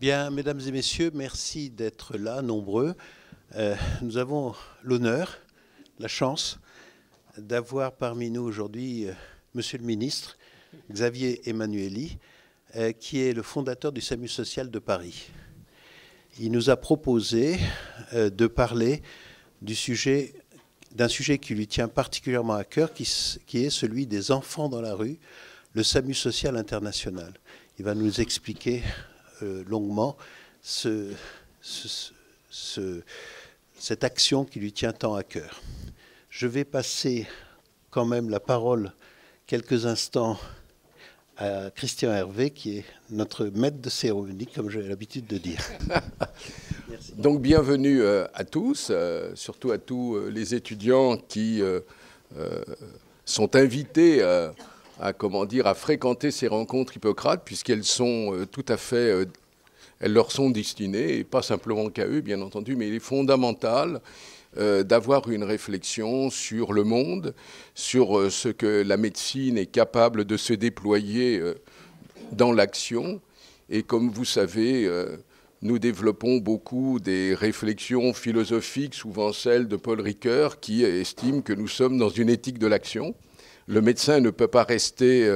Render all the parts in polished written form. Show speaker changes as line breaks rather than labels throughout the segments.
Bien, mesdames et messieurs, merci d'être là, nombreux. Nous avons l'honneur, la chance d'avoir parmi nous aujourd'hui Monsieur le ministre, Xavier Emmanuelli, qui est le fondateur du SAMU social de Paris. Il nous a proposé de parler d'un sujet qui lui tient particulièrement à cœur, qui est celui des enfants dans la rue, le SAMU social international. Il va nous expliquer longuement cette action qui lui tient tant à cœur. Je vais passer quand même la parole quelques instants à Christian Hervé, qui est notre maître de cérémonie, comme j'ai l'habitude de dire.
Merci. Donc bienvenue à tous, surtout à tous les étudiants qui sont invités à fréquenter ces rencontres Hippocrate, puisqu'elles sont tout à fait, elles leur sont destinées, et pas simplement qu'à eux, bien entendu, mais il est fondamental d'avoir une réflexion sur le monde, sur ce que la médecine est capable de se déployer dans l'action. Et comme vous savez, nous développons beaucoup des réflexions philosophiques, souvent celles de Paul Ricoeur, qui estime que nous sommes dans une éthique de l'action. Le médecin ne peut pas rester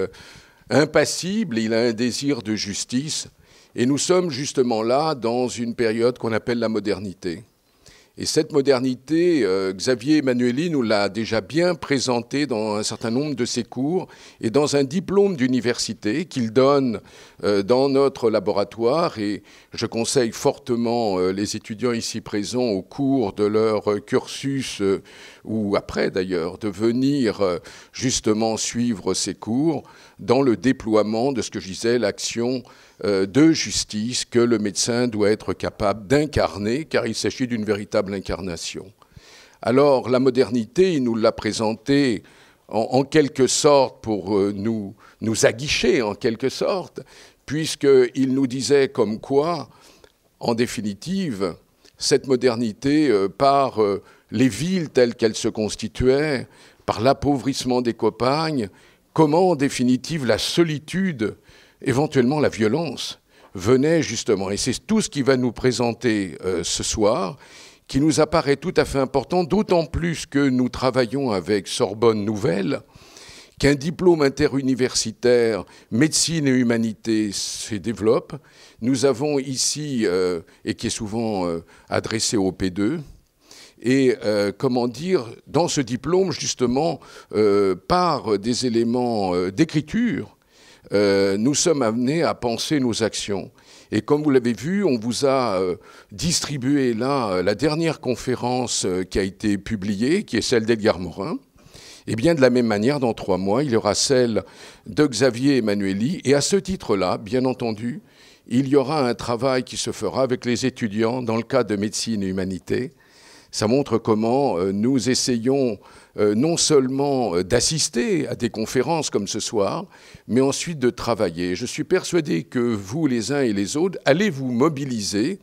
impassible, il a un désir de justice. Et nous sommes justement là dans une période qu'on appelle la modernité. Et cette modernité, Xavier Emmanuelli nous l'a déjà bien présentée dans un certain nombre de ses cours et dans un diplôme d'université qu'il donne dans notre laboratoire. Et je conseille fortement les étudiants ici présents au cours de leur cursus, ou après d'ailleurs, de venir justement suivre ces cours dans le déploiement de ce que je disais, l'action de justice que le médecin doit être capable d'incarner, car il s'agit d'une véritable incarnation. Alors, la modernité, il nous l'a présentée en quelque sorte pour nous aguicher, en quelque sorte, puisqu'il nous disait comme quoi, en définitive, cette modernité, par les villes telles qu'elles se constituaient, par l'appauvrissement des campagnes, comment, en définitive, la solitude, éventuellement la violence, venait justement. Et c'est tout ce qu'il va nous présenter ce soir, qui nous apparaît tout à fait important, d'autant plus que nous travaillons avec Sorbonne Nouvelle, qu'un diplôme interuniversitaire médecine et humanité se développe. Nous avons ici, et qui est souvent adressé au P2, et dans ce diplôme, justement, par des éléments d'écriture, nous sommes amenés à penser nos actions. Et comme vous l'avez vu, on vous a distribué là la dernière conférence qui a été publiée, qui est celle d'Edgar Morin. Et bien de la même manière, dans 3 mois, il y aura celle de Xavier Emmanuelli. Et à ce titre-là, bien entendu, il y aura un travail qui se fera avec les étudiants dans le cadre de médecine et humanité. Ça montre comment nous essayons non seulement d'assister à des conférences comme ce soir, mais ensuite de travailler. Je suis persuadé que vous, les uns et les autres, allez vous mobiliser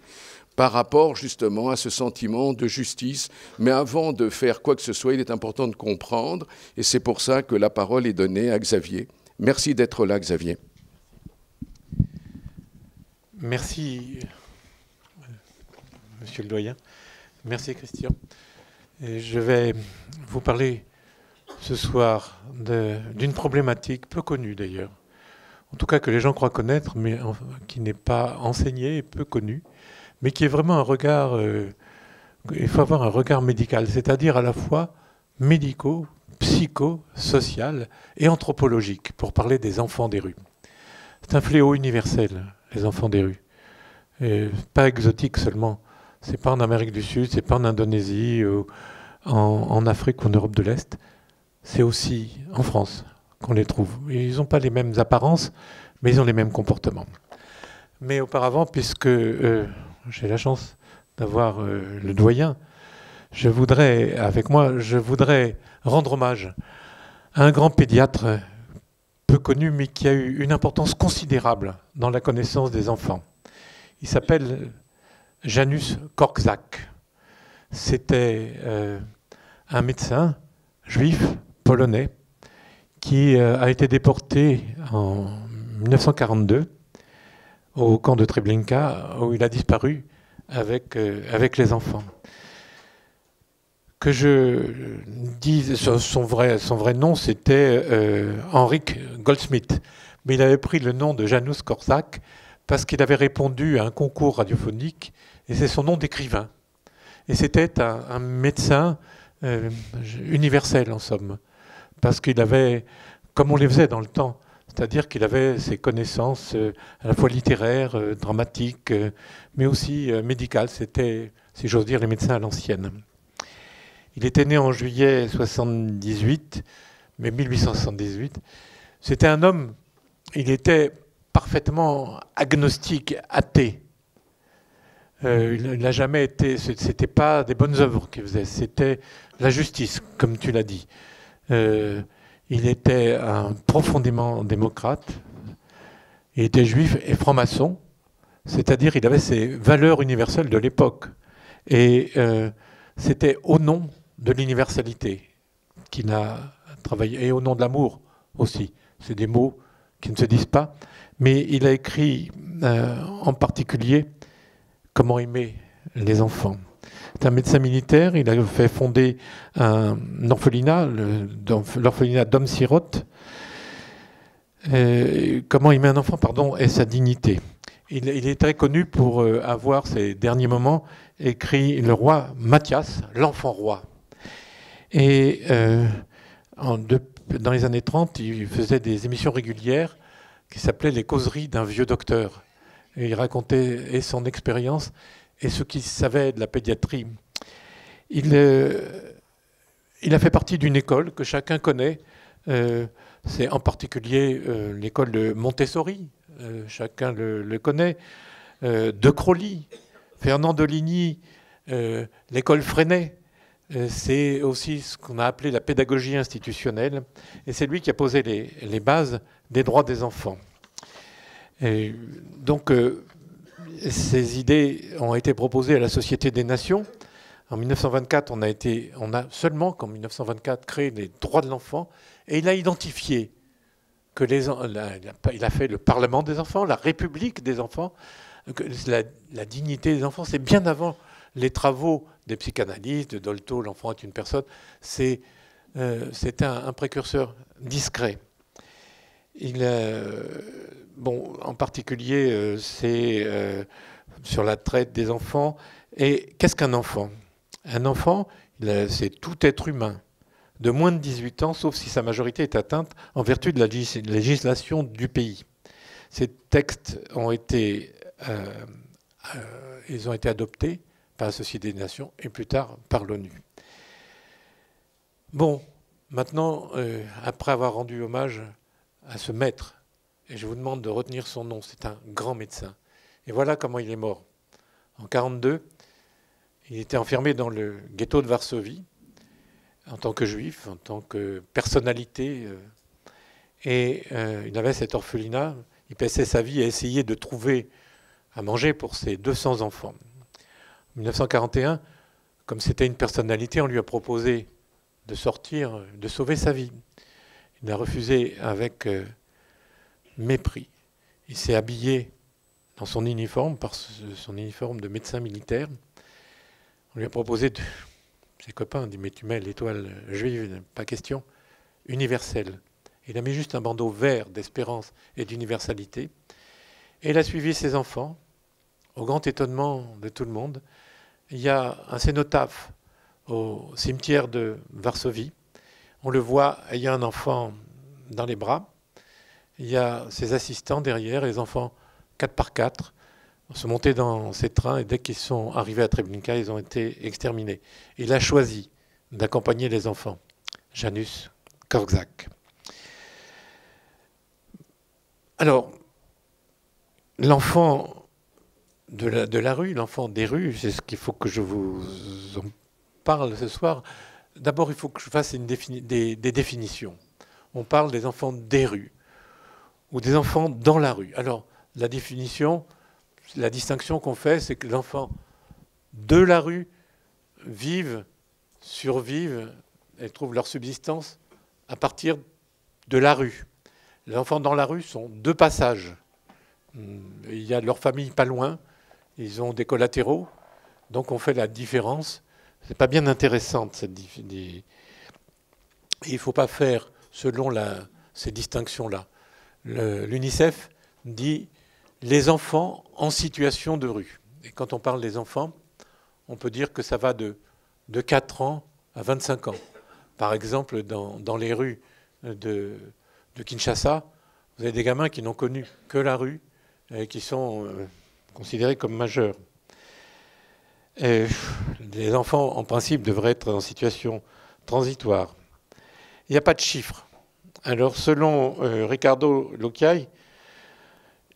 par rapport justement à ce sentiment de justice. Mais avant de faire quoi que ce soit, il est important de comprendre, et c'est pour ça que la parole est donnée à Xavier. Merci d'être là, Xavier.
Merci, monsieur le doyen. Merci, Christian. Et je vais vous parler ce soir d'une problématique peu connue d'ailleurs, en tout cas que les gens croient connaître, mais qui n'est pas enseignée et peu connue, mais qui est vraiment un regard, il faut avoir un regard médical, c'est-à-dire à la fois médico, psycho, social et anthropologique, pour parler des enfants des rues. C'est un fléau universel, les enfants des rues, et pas exotique seulement. C'est pas en Amérique du Sud, c'est pas en Indonésie, ou en Afrique ou en Europe de l'Est. C'est aussi en France qu'on les trouve. Et ils n'ont pas les mêmes apparences, mais ils ont les mêmes comportements. Mais auparavant, puisque j'ai la chance d'avoir le doyen, je voudrais rendre hommage à un grand pédiatre peu connu, mais qui a eu une importance considérable dans la connaissance des enfants. Il s'appelle Janusz Korczak. C'était un médecin juif polonais qui a été déporté en 1942 au camp de Treblinka, où il a disparu avec les enfants. Que je dise, son vrai nom, c'était Henrik Goldsmith. Mais il avait pris le nom de Janusz Korczak parce qu'il avait répondu à un concours radiophonique, et c'est son nom d'écrivain. Et c'était un médecin universel, en somme, parce qu'il avait, comme on les faisait dans le temps, c'est-à-dire qu'il avait ses connaissances à la fois littéraires, dramatiques, mais aussi médicales. C'était, si j'ose dire, les médecins à l'ancienne. Il était né en juillet 78, mais 1878. C'était un homme, il était parfaitement agnostique, athée. Il n'a jamais été, c'était pas des bonnes œuvres qu'il faisait, c'était la justice, comme tu l'as dit. Il était profondément démocrate, il était juif et franc-maçon, c'est-à-dire il avait ces valeurs universelles de l'époque. Et c'était au nom de l'universalité qu'il a travaillé, et au nom de l'amour aussi. C'est des mots qui ne se disent pas, mais il a écrit en particulier comment aimer les enfants. C'est un médecin militaire, il a fait fonder un orphelinat, l'orphelinat d'Hommes Sirotes. Comment aimer un enfant, pardon, et sa dignité. Il est très connu pour avoir, ces derniers moments, écrit le roi Mathias, l'enfant roi. Et dans les années 30, il faisait des émissions régulières qui s'appelaient Les causeries d'un vieux docteur. Et il racontait et son expérience et ce qu'il savait de la pédiatrie. Il a fait partie d'une école que chacun connaît. C'est en particulier l'école de Montessori. Chacun le connaît. De Crowley, Fernand de Ligny, l'école Freinet. C'est aussi ce qu'on a appelé la pédagogie institutionnelle. Et c'est lui qui a posé les bases des droits des enfants. Et donc, ces idées ont été proposées à la Société des Nations. En 1924, on a seulement, qu'en 1924, créé les droits de l'enfant. Et il a identifié que il a fait le Parlement des enfants, la République des enfants, que la dignité des enfants, c'est bien avant les travaux des psychanalystes, de Dolto, l'enfant est une personne. C'était un précurseur discret. En particulier, c'est sur la traite des enfants. Et qu'est-ce qu'un enfant ? Un enfant, c'est tout être humain de moins de 18 ans, sauf si sa majorité est atteinte en vertu de la législation du pays. Ces textes ont été adoptés par la Société des Nations et plus tard par l'ONU. Bon, maintenant, après avoir rendu hommage à ce maître, et je vous demande de retenir son nom, c'est un grand médecin. Et voilà comment il est mort. En 1942, il était enfermé dans le ghetto de Varsovie, en tant que juif, en tant que personnalité. Et il avait cet orphelinat, il passait sa vie à essayer de trouver à manger pour ses 200 enfants. En 1941, comme c'était une personnalité, on lui a proposé de sortir, de sauver sa vie. Il a refusé avec mépris. Il s'est habillé dans son uniforme, son uniforme de médecin militaire. On lui a proposé, ses copains ont dit, mais tu mets l'étoile juive, pas question, universelle. Il a mis juste un bandeau vert d'espérance et d'universalité. Et il a suivi ses enfants, au grand étonnement de tout le monde. Il y a un cénotaphe au cimetière de Varsovie. On le voit ayant un enfant dans les bras. Il y a ses assistants derrière, les enfants 4 par 4. On se montait dans ces trains et dès qu'ils sont arrivés à Treblinka, ils ont été exterminés. Il a choisi d'accompagner les enfants. Janusz Korczak. Alors, l'enfant de la rue, l'enfant des rues, c'est ce qu'il faut que je vous en parle ce soir. D'abord, il faut que je fasse des définitions. On parle des enfants des rues ou des enfants dans la rue. Alors, la définition, la distinction qu'on fait, c'est que les enfants de la rue vivent, survivent et trouvent leur subsistance à partir de la rue. Les enfants dans la rue sont de passage. il y a leur famille pas loin, ils ont des collatéraux, donc on fait la différence. C'est pas bien intéressante cette différence. Il ne faut pas faire selon ces distinctions-là. L'UNICEF dit les enfants en situation de rue. Et quand on parle des enfants, on peut dire que ça va de 4 ans à 25 ans. Par exemple, dans les rues de Kinshasa, vous avez des gamins qui n'ont connu que la rue et qui sont considérés comme majeurs. Et les enfants, en principe, devraient être en situation transitoire. Il n'y a pas de chiffres. Alors, selon Ricardo Lokiai,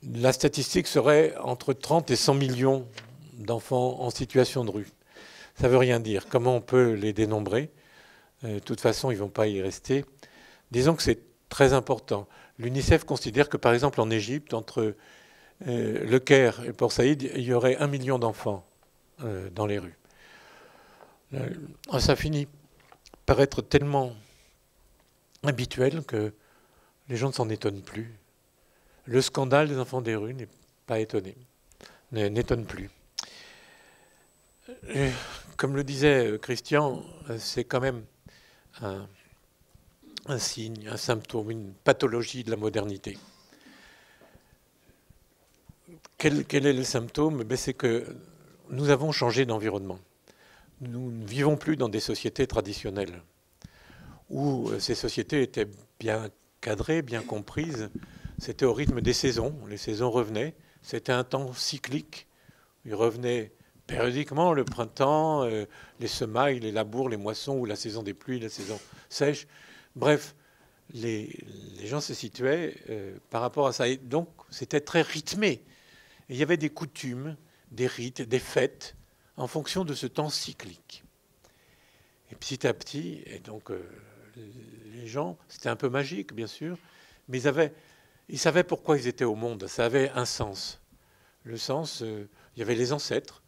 la statistique serait entre 30 et 100 millions d'enfants en situation de rue. Ça ne veut rien dire. Comment on peut les dénombrer ? De toute façon, ils ne vont pas y rester. Disons que c'est très important. L'UNICEF considère que, par exemple, en Égypte, entre Le Caire et Port Saïd, il y aurait 1 million d'enfants dans les rues. Ça finit par être tellement habituel que les gens ne s'en étonnent plus. Le scandale des enfants des rues n'est pas étonné, n'étonne plus. Comme le disait Christian, c'est quand même un signe, un symptôme, une pathologie de la modernité. Quel est le symptôme ? C'est que nous avons changé d'environnement. Nous ne vivons plus dans des sociétés traditionnelles où ces sociétés étaient bien cadrées, bien comprises. C'était au rythme des saisons. Les saisons revenaient. C'était un temps cyclique. Il revenait périodiquement, le printemps, les semailles, les labours, les moissons, ou la saison des pluies, la saison sèche. Bref, les gens se situaient par rapport à ça. Et donc, c'était très rythmé. Et il y avait des coutumes, des rites, des fêtes, en fonction de ce temps cyclique. Et petit à petit, et donc les gens, c'était un peu magique, bien sûr, mais ils savaient pourquoi ils étaient au monde. Ça avait un sens. Le sens, il y avait les ancêtres.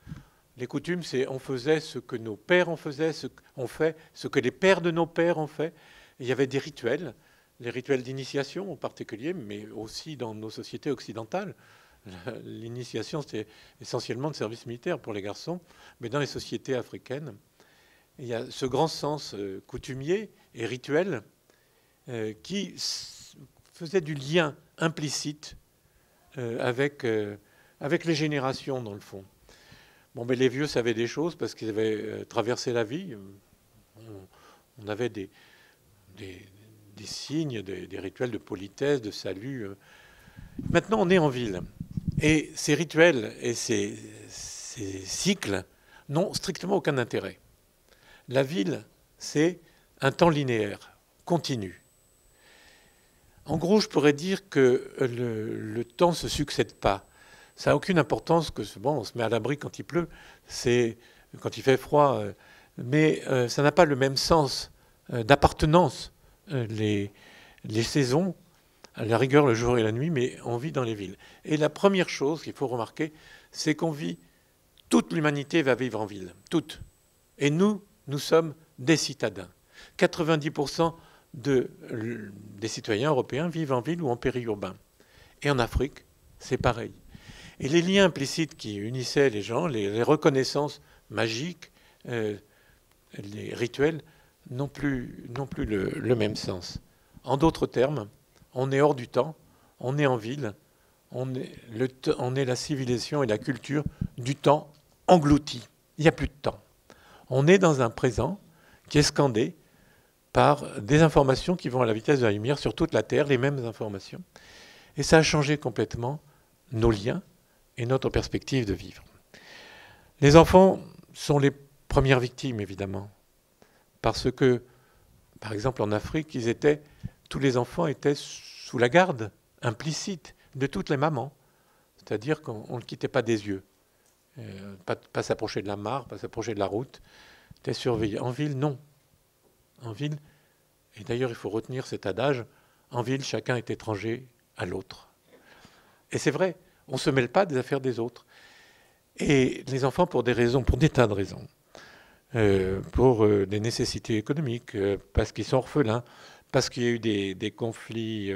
Les coutumes, c'est on faisait ce que nos pères ont fait, ce que les pères de nos pères ont fait. Et il y avait des rituels, les rituels d'initiation en particulier, mais aussi dans nos sociétés occidentales. L'initiation, c'était essentiellement de service militaire pour les garçons, mais dans les sociétés africaines, il y a ce grand sens coutumier et rituel qui faisait du lien implicite avec les générations, dans le fond. Bon, mais les vieux savaient des choses parce qu'ils avaient traversé la vie. On avait des signes, des rituels de politesse, de salut. Maintenant, on est en ville. Et ces rituels et ces cycles n'ont strictement aucun intérêt. La ville, c'est un temps linéaire, continu. En gros, je pourrais dire que le temps ne se succède pas. Ça n'a aucune importance que on se met à l'abri quand il pleut, quand il fait froid, mais ça n'a pas le même sens d'appartenance. Les saisons, à la rigueur le jour et la nuit, mais on vit dans les villes. Et la première chose qu'il faut remarquer, c'est qu'on vit, toute l'humanité va vivre en ville, toute. Et nous sommes des citadins. 90% des citoyens européens vivent en ville ou en périurbain. Et en Afrique, c'est pareil. Et les liens implicites qui unissaient les gens, les reconnaissances magiques, les rituels, n'ont plus le même sens. En d'autres termes, on est hors du temps, on est en ville, on est la civilisation et la culture du temps englouti. Il n'y a plus de temps. On est dans un présent qui est scandé par des informations qui vont à la vitesse de la lumière sur toute la Terre, les mêmes informations. Et ça a changé complètement nos liens et notre perspective de vivre. Les enfants sont les premières victimes, évidemment, parce que, par exemple, en Afrique, tous les enfants étaient sous la garde implicite de toutes les mamans, c'est-à-dire qu'on ne le quittait pas des yeux. Pas s'approcher de la mare, pas s'approcher de la route, c'était surveillé. En ville, non. En ville, et d'ailleurs il faut retenir cet adage, en ville, chacun est étranger à l'autre. Et c'est vrai, on ne se mêle pas des affaires des autres. Et les enfants, pour des tas de raisons, pour des nécessités économiques, parce qu'ils sont orphelins, parce qu'il y a eu des conflits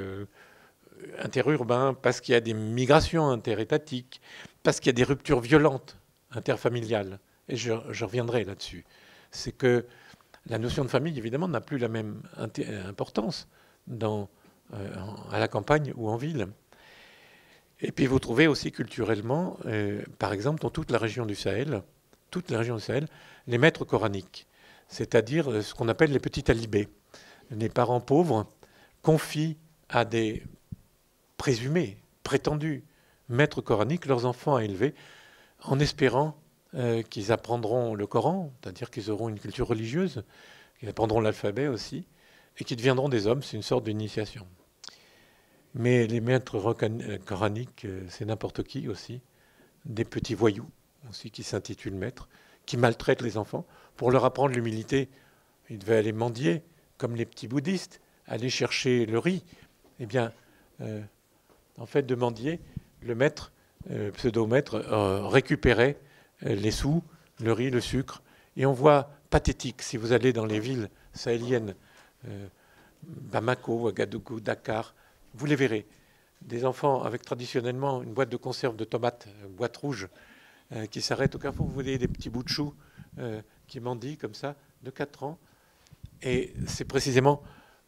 interurbains, parce qu'il y a des migrations interétatiques, parce qu'il y a des ruptures violentes interfamiliales. Et je reviendrai là-dessus. C'est que la notion de famille, évidemment, n'a plus la même importance à la campagne ou en ville. Et puis vous trouvez aussi culturellement, par exemple, dans toute la région du Sahel, les maîtres coraniques, c'est-à-dire ce qu'on appelle les petits talibés. Les parents pauvres confient à des prétendus maîtres coraniques leurs enfants à élever, en espérant qu'ils apprendront le Coran, c'est-à-dire qu'ils auront une culture religieuse, qu'ils apprendront l'alphabet aussi, et qu'ils deviendront des hommes. C'est une sorte d'initiation. Mais les maîtres coraniques, c'est n'importe qui aussi, des petits voyous aussi qui s'intitulent maîtres, qui maltraitent les enfants pour leur apprendre l'humilité. Ils devaient aller mendier, comme les petits bouddhistes, aller chercher le riz. Eh bien, en fait, de mendier, le maître, pseudo-maître, récupérait les sous, le riz, le sucre. Et on voit pathétique, si vous allez dans les villes sahéliennes, Bamako, Ouagadougou, Dakar, vous les verrez. Des enfants avec traditionnellement une boîte de conserve de tomates, boîte rouge, qui s'arrêtent au carrefour. Vous voyez des petits bouts de choux qui mendient comme ça, de 4 ans. Et c'est précisément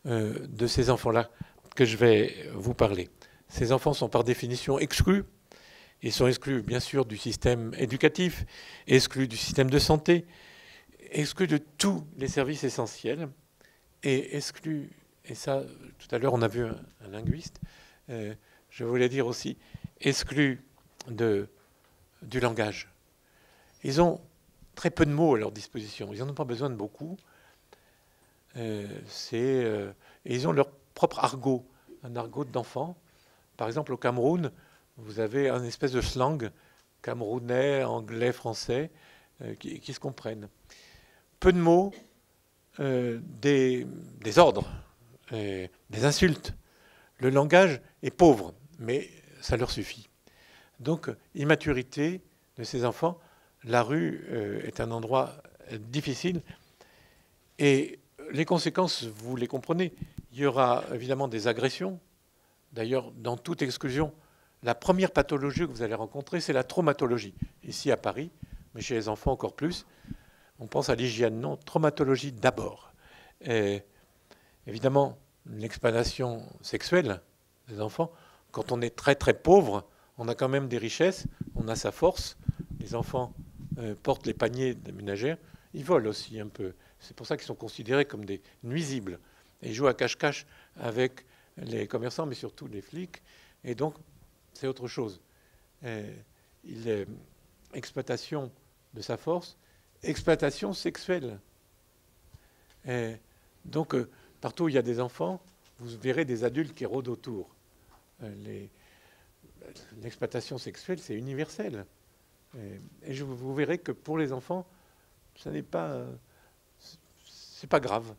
de ces enfants-là que je vais vous parler. Ces enfants sont par définition exclus. Ils sont exclus, bien sûr, du système éducatif, exclus du système de santé, exclus de tous les services essentiels, et exclus, et ça, tout à l'heure, on a vu un linguiste, je voulais dire aussi, exclus du langage. Ils ont très peu de mots à leur disposition. Ils n'en ont pas besoin de beaucoup. Et ils ont leur propre argot, un argot d'enfant. Par exemple, au Cameroun, vous avez un espèce de slang camerounais, anglais, français, qui se comprennent. Peu de mots, des ordres, des insultes. Le langage est pauvre, mais ça leur suffit. Donc, immaturité de ces enfants, la rue est un endroit difficile. Et les conséquences, vous les comprenez. Il y aura évidemment des agressions. D'ailleurs, dans toute exclusion, la première pathologie que vous allez rencontrer, c'est la traumatologie. Ici à Paris, mais chez les enfants encore plus. On pense à l'hygiène, non, traumatologie d'abord. Évidemment, l'exploitation sexuelle des enfants, quand on est très très pauvre, on a quand même des richesses, on a sa force. Les enfants portent les paniers de ménagères, ils volent aussi un peu. C'est pour ça qu'ils sont considérés comme des nuisibles. Et ils jouent à cache-cache avec les commerçants, mais surtout les flics. Et donc, c'est autre chose. Exploitation de sa force, exploitation sexuelle. Donc, partout où il y a des enfants, vous verrez des adultes qui rôdent autour. L'exploitation sexuelle, c'est universel. Et vous verrez que pour les enfants, c'est pas grave.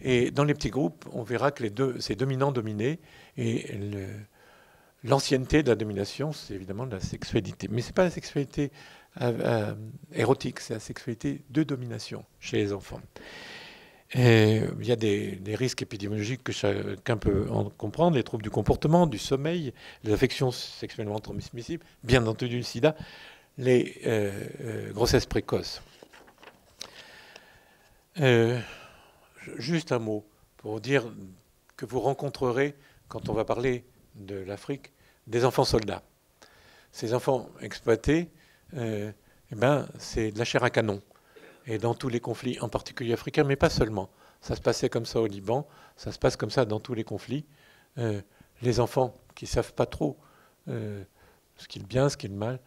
Et dans les petits groupes, on verra que c'est dominant-dominé. Et l'ancienneté de la domination, c'est évidemment de la sexualité. Mais ce n'est pas la sexualité érotique, c'est la sexualité de domination chez les enfants. Et il y a des risques épidémiologiques que chacun peut en comprendre, les troubles du comportement, du sommeil, les affections sexuellement transmissibles, bien entendu le sida, les grossesses précoces. Juste un mot pour dire que vous rencontrerez, quand on va parler de l'Afrique, des enfants soldats. Ces enfants exploités, c'est de la chair à canon. Et dans tous les conflits, en particulier africains, mais pas seulement. Ça se passait comme ça au Liban, ça se passe comme ça dans tous les conflits. Les enfants qui ne savent pas trop ce qui est bien, ce qui est le mal,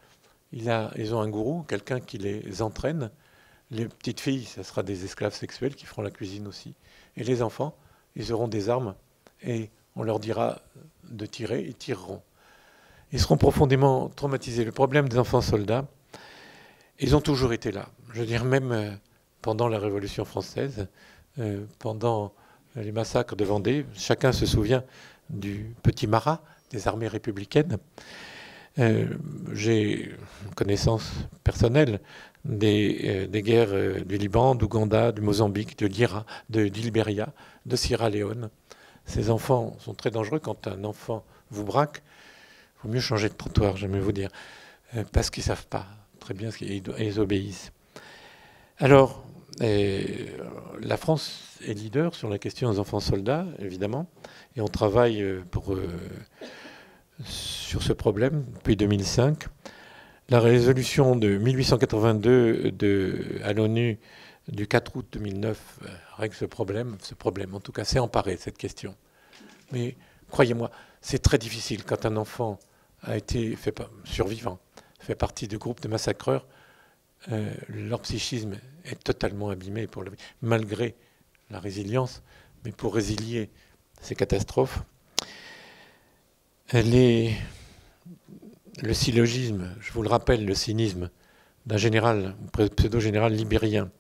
ils ont un gourou, quelqu'un qui les entraîne. Les petites filles, ça sera des esclaves sexuels qui feront la cuisine aussi. Et les enfants, ils auront des armes et on leur dira de tirer, ils tireront. Ils seront profondément traumatisés. Le problème des enfants soldats, ils ont toujours été là. Je veux dire, même pendant la Révolution française, pendant les massacres de Vendée, chacun se souvient du petit Marat des armées républicaines. J'ai une connaissance personnelle des guerres du Liban, d'Ouganda, du Mozambique, du Libéria, de Sierra Leone. Ces enfants sont très dangereux. Quand un enfant vous braque, il vaut mieux changer de trottoir, j'aime vous dire, parce qu'ils ne savent pas très bien ce qu'ils obéissent. Alors, la France est leader sur la question des enfants soldats, évidemment, et on travaille sur ce problème depuis 2005. La résolution de 1882 à l'ONU du 4 août 2009 règle ce problème, en tout cas, s'est emparé de cette question. Mais croyez-moi, c'est très difficile quand un enfant a été survivant, fait partie du groupe de massacreurs. Leur psychisme est totalement abîmé malgré la résilience, mais pour résilier ces catastrophes. Le syllogisme, je vous le rappelle, le cynisme d'un pseudo-général libérien.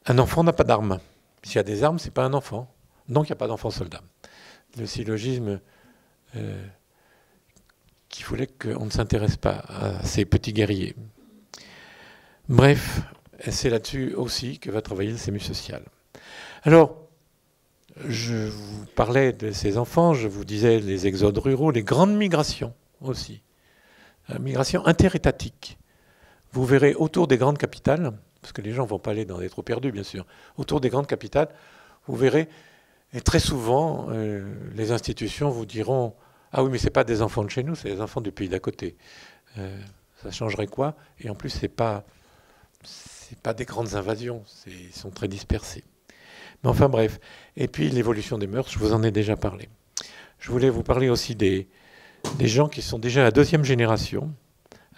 Un enfant n'a pas d'armes. S'il y a des armes, ce n'est pas un enfant. Donc il n'y a pas d'enfant soldat. Le syllogisme qui voulait qu'on ne s'intéresse pas à ces petits guerriers. Bref, c'est là-dessus aussi que va travailler le SAMU social. Alors, je vous parlais de ces enfants, je vous disais les exodes ruraux, les grandes migrations aussi. La migration interétatique. Vous verrez autour des grandes capitales, parce que les gens ne vont pas aller dans des trous perdus, bien sûr, autour des grandes capitales, vous verrez, et très souvent, les institutions vous diront « Ah oui, mais ce n'est pas des enfants de chez nous, c'est des enfants du pays d'à côté. Ça changerait quoi ?» Et en plus, c'est pas des grandes invasions, ils sont très dispersés. Mais enfin bref. Et puis l'évolution des mœurs, je vous en ai déjà parlé. Je voulais vous parler aussi des gens qui sont déjà à la deuxième génération,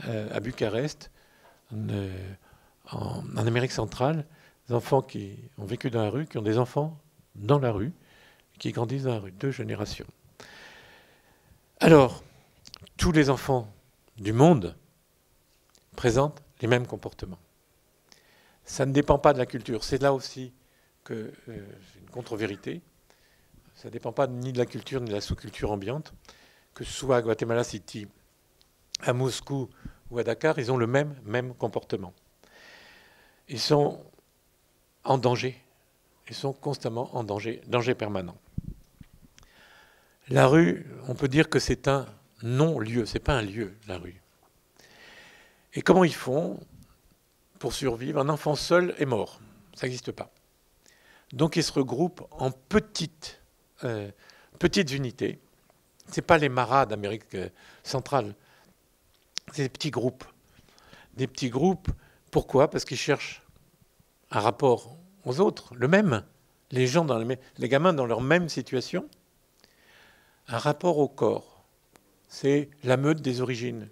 à Bucarest, en Amérique centrale, des enfants qui ont vécu dans la rue, qui ont des enfants dans la rue, qui grandissent dans la rue, 2 générations. Alors, tous les enfants du monde présentent les mêmes comportements. Ça ne dépend pas de la culture. C'est là aussi que c'est une contre-vérité. Ça ne dépend pas ni de la culture ni de la sous-culture ambiante. Que ce soit à Guatemala City, à Moscou ou à Dakar, ils ont le même comportement. Ils sont en danger. Ils sont constamment en danger permanent. La rue, on peut dire que c'est un non-lieu. Ce n'est pas un lieu, la rue. Et comment ils font pour survivre? Un enfant seul est mort. Ça n'existe pas. Donc ils se regroupent en petites unités. Ce n'est pas les maras d'Amérique centrale. C'est des petits groupes. Des petits groupes, pourquoi? Parce qu'ils cherchent un rapport aux autres, le même. Les gamins dans leur même situation. Un rapport au corps. C'est la meute des origines.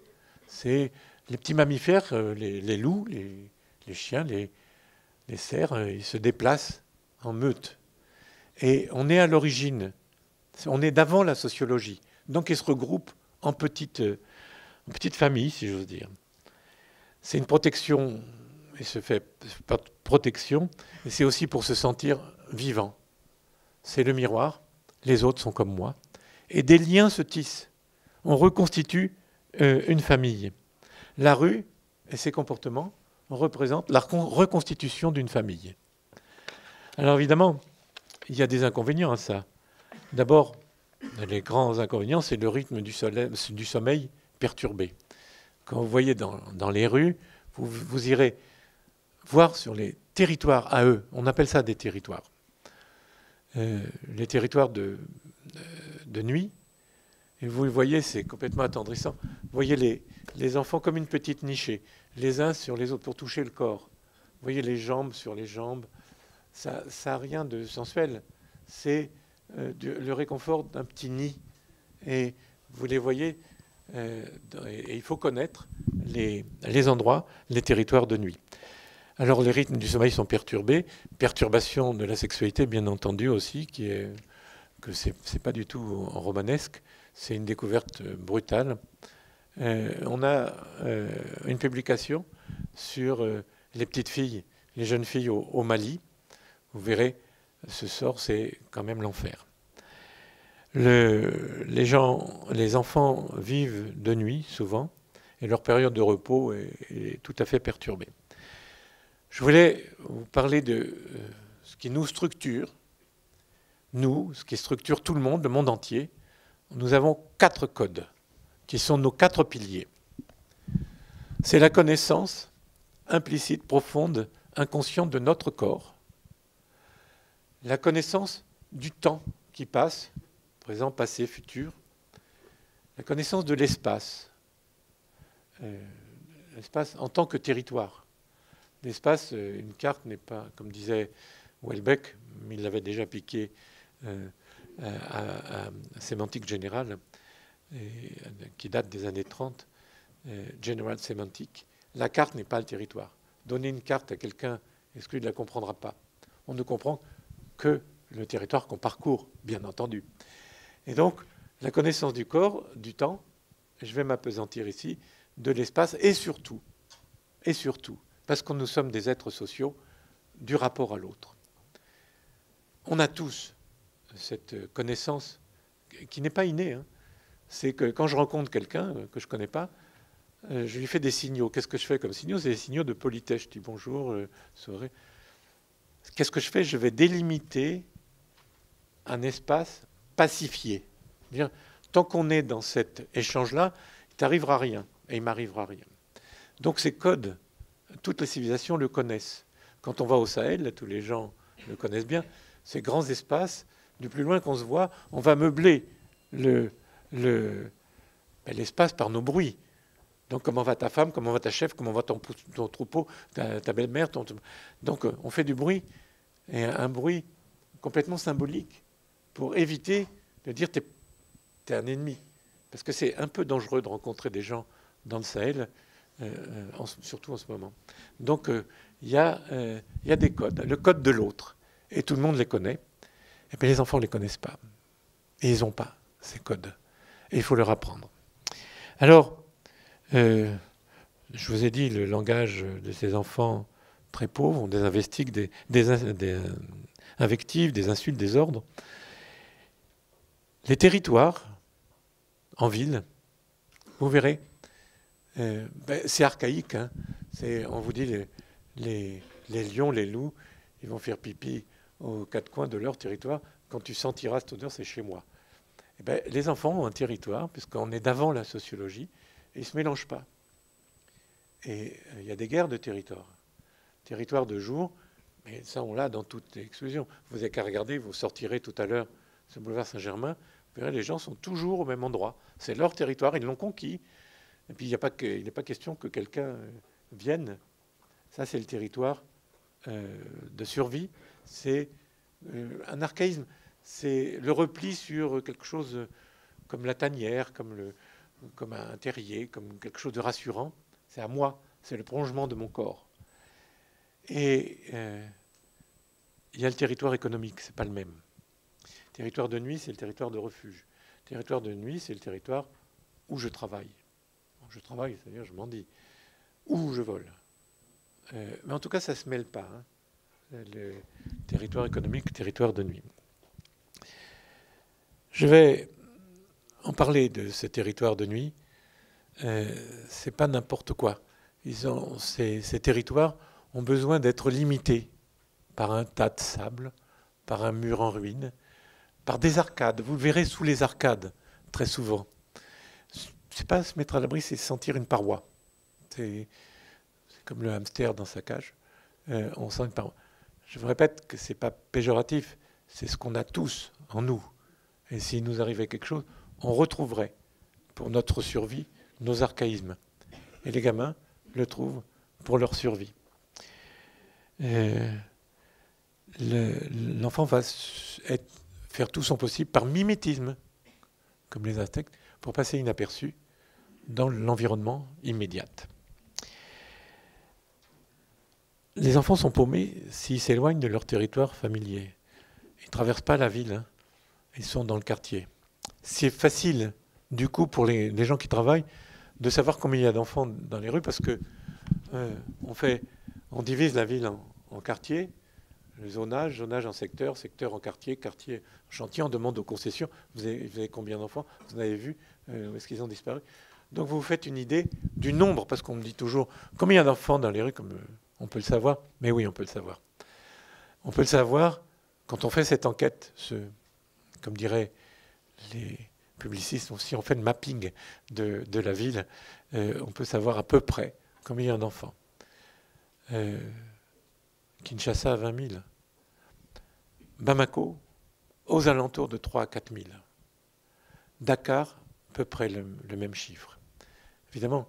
C'est les petits mammifères, les loups, les chiens, les cerfs, ils se déplacent en meute. Et on est à l'origine. On est d'avant la sociologie. Donc ils se regroupent en petites familles, si j'ose dire. C'est une protection, et se fait pas de protection, et c'est aussi pour se sentir vivant. C'est le miroir, les autres sont comme moi. Et des liens se tissent. On reconstitue une famille. La rue et ses comportements représentent la reconstitution d'une famille. Alors évidemment, il y a des inconvénients à ça. D'abord, les grands inconvénients, c'est le rythme du sommeil perturbé. Quand vous voyez dans les rues, vous irez voir sur les territoires à eux, on appelle ça des territoires. Les territoires de nuit, et vous le voyez, c'est complètement attendrissant. Vous voyez les enfants comme une petite nichée, les uns sur les autres pour toucher le corps. Vous voyez les jambes sur les jambes. Ça n'a rien de sensuel. C'est le réconfort d'un petit nid. Et vous les voyez, et il faut connaître les endroits, les territoires de nuit. Alors les rythmes du sommeil sont perturbés. Perturbation de la sexualité, bien entendu aussi, que c'est pas du tout romanesque. C'est une découverte brutale. On a une publication sur les petites filles, les jeunes filles au Mali. Vous verrez, ce sort, c'est quand même l'enfer. Les enfants vivent de nuit, souvent, et leur période de repos est tout à fait perturbée. Je voulais vous parler de ce qui nous structure nous, ce qui structure tout le monde entier, nous avons 4 codes qui sont nos 4 piliers. C'est la connaissance implicite, profonde, inconsciente de notre corps, la connaissance du temps qui passe, présent, passé, futur, la connaissance de l'espace, l'espace en tant que territoire. L'espace, une carte n'est pas, comme disait Houellebecq, mais il l'avait déjà piqué à sémantique générale, qui date des années 30, General Semantic. La carte n'est pas le territoire. Donner une carte à quelqu'un exclu ne la comprendra pas. On ne comprend que le territoire qu'on parcourt, bien entendu. Et donc, la connaissance du corps, du temps, je vais m'appesantir ici, de l'espace, et surtout, parce que nous sommes des êtres sociaux, du rapport à l'autre. On a tous cette connaissance qui n'est pas innée. Hein. C'est que quand je rencontre quelqu'un que je ne connais pas, je lui fais des signaux. Qu'est-ce que je fais comme signaux? C'est des signaux de politesse. Je dis bonjour, soirée. Qu'est-ce que je fais? Je vais délimiter un espace pacifié. Tant qu'on est dans cet échange-là, il t'arrivera rien et il m'arrivera rien. Donc ces codes, toutes les civilisations le connaissent. Quand on va au Sahel, tous les gens le connaissent bien, ces grands espaces, du plus loin qu'on se voit, on va meubler l'espace par nos bruits. Donc comment va ta femme, comment va ta chef, comment va ton troupeau, ta belle-mère. Donc on fait du bruit, et un bruit complètement symbolique, pour éviter de dire t'es un ennemi. Parce que c'est un peu dangereux de rencontrer des gens dans le Sahel, surtout en ce moment. Donc il y a des codes, le code de l'autre, et tout le monde les connaît. Et bien les enfants ne les connaissent pas. Et ils n'ont pas ces codes. Et il faut leur apprendre. Alors, je vous ai dit, le langage de ces enfants très pauvres, on désinvestigue des invectives, des insultes, des ordres. Les territoires, en ville, vous verrez, c'est archaïque. Hein. On vous dit, les lions, les loups, ils vont faire pipi aux 4 coins de leur territoire. Quand tu sentiras cette odeur, c'est chez moi. Et bien, les enfants ont un territoire, puisqu'on est d'avant la sociologie, et ils ne se mélangent pas. Et il y a des guerres de territoire. Territoire de jour, mais ça, on l'a dans toutes les exclusions. Vous n'avez qu'à regarder, vous sortirez tout à l'heure ce boulevard Saint-Germain, vous verrez, les gens sont toujours au même endroit. C'est leur territoire, ils l'ont conquis. Et puis, il n'est pas question que quelqu'un vienne. Ça, c'est le territoire de survie. C'est un archaïsme. C'est le repli sur quelque chose comme la tanière, comme un terrier, comme quelque chose de rassurant. C'est à moi, c'est le prolongement de mon corps. Et il y a le territoire économique, c'est pas le même. Territoire de nuit, c'est le territoire de refuge. Territoire de nuit, c'est le territoire où je travaille. Je travaille, c'est-à-dire je m'en dis. Où je vole. Mais en tout cas, ça ne se mêle pas. Hein. Le territoire économique, territoire de nuit. Je vais en parler de ce territoire de nuit. C'est pas n'importe quoi. Ces territoires ont besoin d'être limités par un tas de sable, par un mur en ruine, par des arcades. Vous le verrez sous les arcades, très souvent. C'est pas se mettre à l'abri, c'est sentir une paroi. C'est comme le hamster dans sa cage. On sent une paroi. Je vous répète que c'est pas péjoratif, c'est ce qu'on a tous en nous. Et s'il nous arrivait quelque chose, on retrouverait, pour notre survie, nos archaïsmes. Et les gamins le trouvent pour leur survie. L'enfant va faire tout son possible par mimétisme, comme les Aztèques, pour passer inaperçu dans l'environnement immédiat. Les enfants sont paumés s'ils s'éloignent de leur territoire familier. Ils ne traversent pas la ville, hein. Ils sont dans le quartier. C'est facile, du coup, pour les gens qui travaillent, de savoir combien il y a d'enfants dans les rues, parce que on divise la ville en quartiers, le zonage en secteur, secteur en quartier, quartier en chantier. On demande aux concessions, vous avez combien d'enfants? Vous en avez vu? Où est-ce qu'ils ont disparu? Donc vous vous faites une idée du nombre, parce qu'on me dit toujours, combien il y a d'enfants dans les rues? On peut le savoir. Mais oui, on peut le savoir. On peut le savoir quand on fait cette enquête, comme diraient les publicistes, si on fait le mapping de la ville, on peut savoir à peu près combien il y a d'enfants. Kinshasa, 20 000. Bamako, aux alentours de 3 à 4 000. Dakar, à peu près le même chiffre. Évidemment,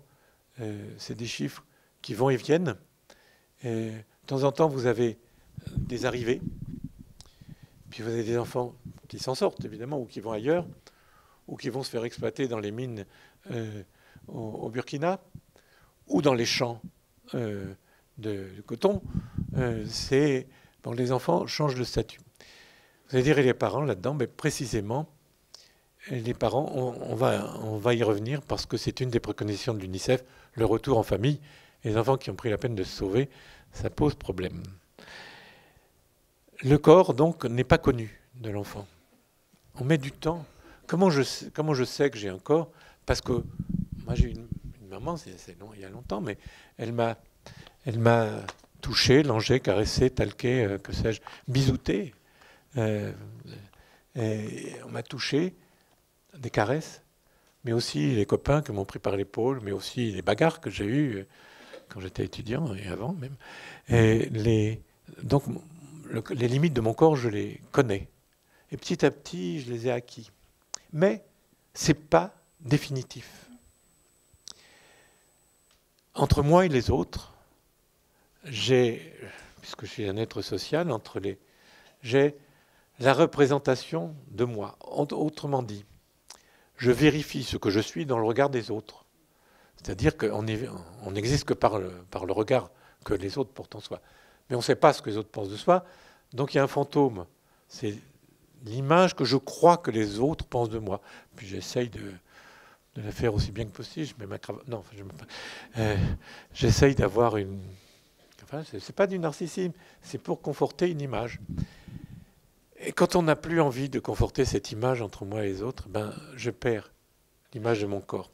c'est des chiffres qui vont et viennent. De temps en temps, vous avez des arrivées, puis vous avez des enfants qui s'en sortent, évidemment, ou qui vont ailleurs, ou qui vont se faire exploiter dans les mines au Burkina, ou dans les champs de coton. Bon, les enfants changent de statut. Vous allez dire, et les parents là-dedans, mais précisément, les parents, on va y revenir parce que c'est une des préconisations de l'UNICEF, le retour en famille. Les enfants qui ont pris la peine de se sauver, ça pose problème. Le corps, donc, n'est pas connu de l'enfant. On met du temps. Comment je sais que j'ai un corps? Parce que moi, j'ai une maman, c'est long, il y a longtemps, mais elle m'a touché, langé, caressé, talqué, que sais-je, bisouté. Et on m'a touché, des caresses, mais aussi les copains qui m'ont pris par l'épaule, mais aussi les bagarres que j'ai eues quand j'étais étudiant et avant même. Donc, les limites de mon corps, je les connais. Et petit à petit, je les ai acquis. Mais ce n'est pas définitif. Entre moi et les autres, puisque je suis un être social, j'ai la représentation de moi. Autrement dit, je vérifie ce que je suis dans le regard des autres. C'est-à-dire qu'on n'existe que par le regard que les autres portent en soi. Mais on ne sait pas ce que les autres pensent de soi. Donc il y a un fantôme. C'est l'image que je crois que les autres pensent de moi. Puis j'essaye de la faire aussi bien que possible. Je mets ma cravate. Non, j'essaye d'avoir une... Enfin, c'est pas du narcissisme, c'est pour conforter une image. Et quand on n'a plus envie de conforter cette image entre moi et les autres, je perds l'image de mon corps.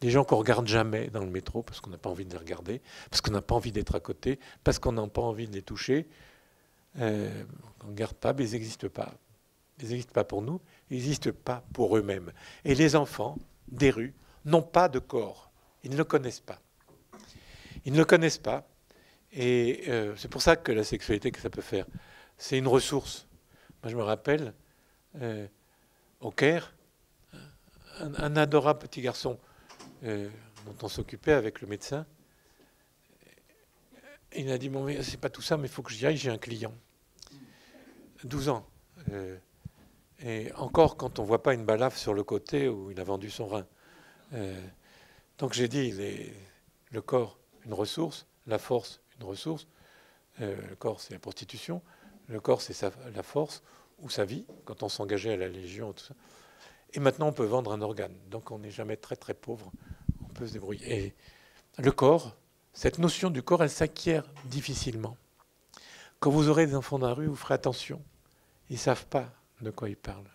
Les gens qu'on ne regarde jamais dans le métro parce qu'on n'a pas envie de les regarder, parce qu'on n'a pas envie d'être à côté, parce qu'on n'a pas envie de les toucher, on ne regarde pas, mais ils n'existent pas. Ils n'existent pas pour nous, ils n'existent pas pour eux-mêmes. Et les enfants des rues n'ont pas de corps. Ils ne le connaissent pas. Ils ne le connaissent pas. Et c'est pour ça que la sexualité que ça peut faire, c'est une ressource. Moi, je me rappelle, au Caire, un adorable petit garçon dont on s'occupait avec le médecin, il a dit, bon, mais c'est pas tout ça, mais il faut que j'y aille, j'ai un client. 12 ans. Et encore quand on ne voit pas une balafre sur le côté où il a vendu son rein. Donc j'ai dit, le corps, une ressource, la force, une ressource. Le corps, c'est la prostitution. Le corps, c'est la force ou sa vie, quand on s'engageait à la Légion, tout ça. Et maintenant, on peut vendre un organe. Donc on n'est jamais très très pauvre. On peut se débrouiller. Et le corps, cette notion du corps, elle s'acquiert difficilement. Quand vous aurez des enfants dans la rue, vous ferez attention. Ils ne savent pas de quoi ils parlent.